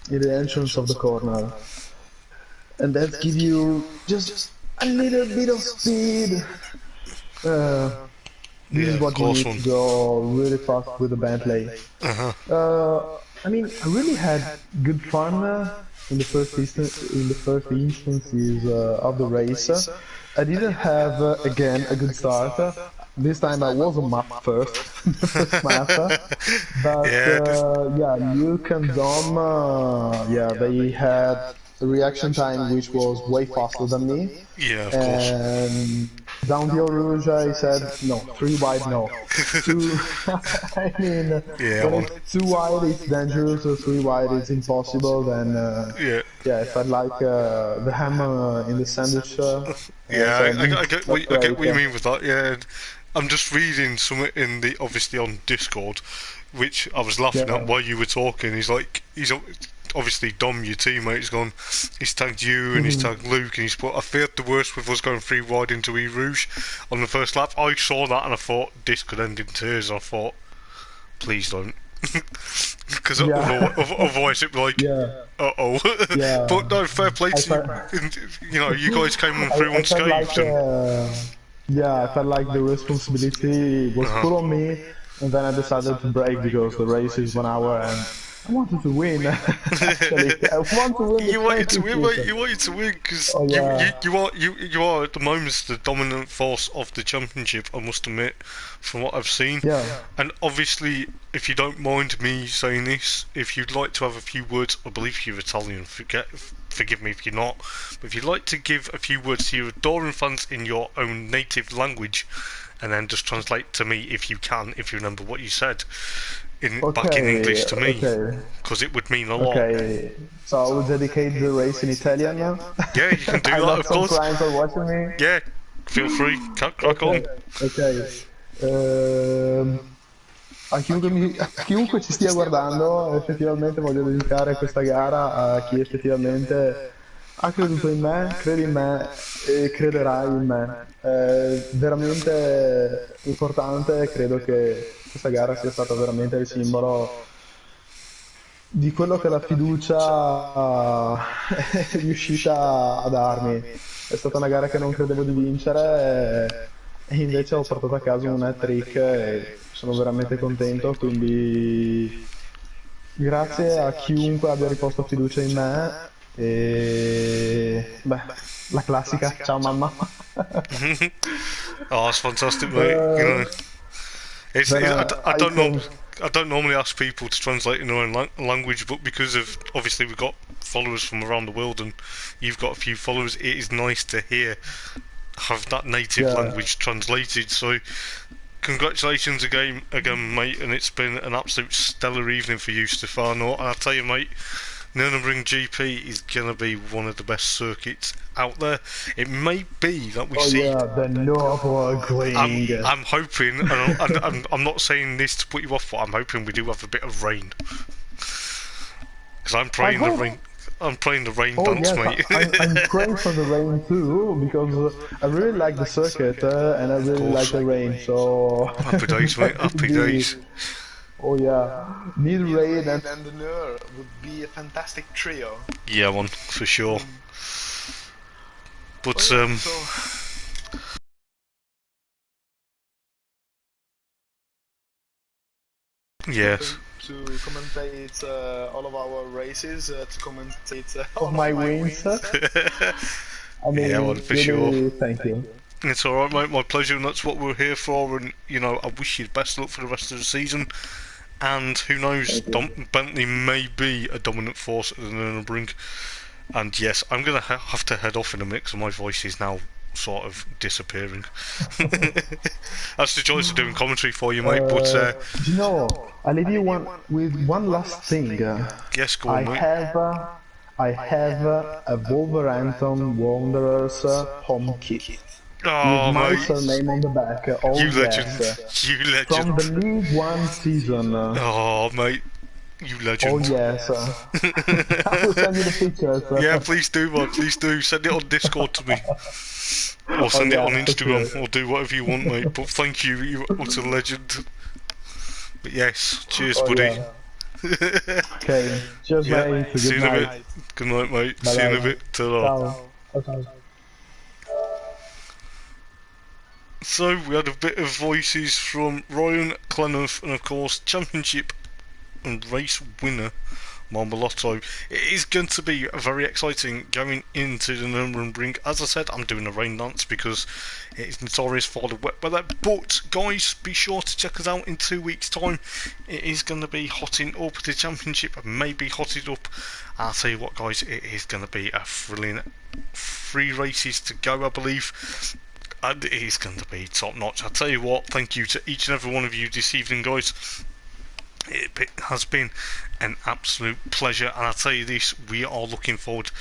in the entrance of the corner, and that give you just a little bit of speed. Uh, this Yeah, is of what you course, need one. to go really fast with the Bentley. Uh-huh. I mean, I really had good fun in the first instances of the race. I didn't have again a good start. This time I was on map first, the first map. But Yeah. yeah, Luke and Dom, yeah, they had a reaction time which was way faster than me. Yeah, of course. And downhill Rouge, I said no, three wide, no. Two, I mean, Yeah, when one. it's too wide, it's dangerous. Or three wide, it's impossible. Then, Yeah. yeah, it felt like the hammer in the sandwich. And I Yeah, said, that's I get great. what you mean with that. Yeah, I'm just reading something in the obviously on Discord, which I was laughing at Yeah. while you were talking. Obviously Dom, your teammate, has gone. He's tagged you and he's tagged Luke and he's put. I feared the worst with us going three wide into E Rouge on the first lap. I saw that and I thought this could end in tears. I thought, please don't, because Yeah. otherwise it'd be like, Yeah. uh-oh. Yeah. But no, fair play I to you. felt, You guys came on through I felt like, unscathed, and yeah, I felt like the responsibility was full on me, and then I decided to break because the race is 1 hour and I wanted to win. Actually, I want to win the you wanted to win, mate. championship. You wanted to win because Oh yeah, you are at the moment the dominant force of the championship. I must admit, from what I've seen. yeah. And obviously, if you don't mind me saying this, if you'd like to have a few words, I believe you're Italian. Forgive me if you're not. But if you'd like to give a few words to your adoring fans in your own native language, and then just translate to me if you can, if you remember what you said back in Okay, English to me, okay, because it would mean a lot. okay. So I will dedicate the race in Italian now. Yeah, you can do I that, know of some course. clients are watching me. Yeah, feel free, crack on. Ok, ok. A chiunque ci stia guardando, effettivamente voglio dedicare questa gara a chi effettivamente ha creduto in me, crede in me e crederà in me. È veramente importante, credo che questa gara sia stata veramente il simbolo di quello che la fiducia è riuscita a darmi. È stata una gara che non credevo di vincere e invece ho portato a casa un hat-trick e sono veramente contento, quindi grazie a chiunque abbia riposto fiducia in me e beh, la classica, ciao mamma. Oh, that's fantastic, mate. Uh, then I I don't know. can, I don't normally ask people to translate in their own language, but because of obviously we've got followers from around the world, and you've got a few followers, it is nice to hear have that native yeah. language translated. So, congratulations again, mate, and it's been an absolute stellar evening for you, Stefano. And I tell you, mate, Nürburgring GP is gonna be one of the best circuits out there. It may be that we Oh see. yeah, the Nürburgring. I'm hoping, and I'm not saying this to put you off, but I'm hoping we do have a bit of rain. Because I'm praying the rain. I'm playing the rain Oh dance, yes, mate. I'm praying for the rain too, because I really like the circuit, and I really like the rain, so... Happy days, mate. that would Happy days. Oh yeah, need rain and the Nur would be a fantastic trio. Yeah, one for sure. But yes. To commentate all of our races, to commentate all of my wins. I mean, Yeah, one for really, sure. thank you. It's alright, mate. My pleasure, and that's what we're here for. And you know, I wish you the best luck for the rest of the season. And who knows, Bentley may be a dominant force at the Nürburgring. And yes, I'm gonna have to head off in a minute because my voice is now sort of disappearing. That's the joys of doing commentary for you, mate. But You know, I'll leave you with one last thing. yes, go on, mate. I have a Wolverhampton Wanderers home kit. Oh, With my mate. surname on the back. Oh, You yes. legend. You legend. From the League One season. Oh, mate. You legend. Oh, yes. I will send you the pictures. Yeah, please do, man. Please do. Send it on Discord to me. Or send it on Instagram. Or do whatever you want, mate. But thank you. You're utter legend. But yes, cheers, buddy. Yeah. Okay. Cheers, mate. See you Good in a night. bit. Good night, mate. Bye-bye. See you in a bit. Ta-ra. Ciao. So, we had a bit of voices from Ryan Clenough and, of course, Championship and race winner Marmolotto. It is going to be very exciting going into the Nürburgring. As I said, I'm doing a rain dance because it is notorious for the wet weather. But guys, be sure to check us out in 2 weeks' time. It is going to be hotting up. The championship may be hotted up. I'll tell you what, guys, it is going to be a thrilling 3 races to go, I believe. And it is going to be top notch. I'll tell you what, thank you to each and every one of you this evening, guys. It has been an absolute pleasure, and I'll tell you this, we are looking forward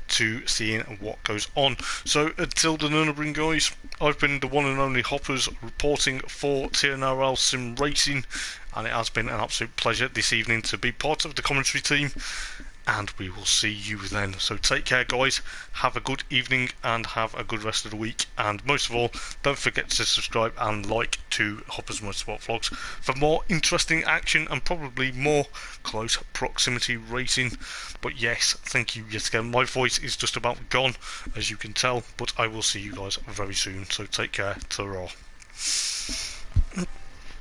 to seeing what goes on. So until the Nürburgring, guys, I've been the one and only Hoppers reporting for TNRL Sim Racing, and it has been an absolute pleasure this evening to be part of the commentary team, and we will see you then. So take care, guys, have a good evening and have a good rest of the week, and most of all, don't forget to subscribe and like to Hoppers Motorsport Vlogs for more interesting action and probably more close proximity racing. But yes, thank you yet again. My voice is just about gone, as you can tell, but I will see you guys very soon, so take care. Ta-ra.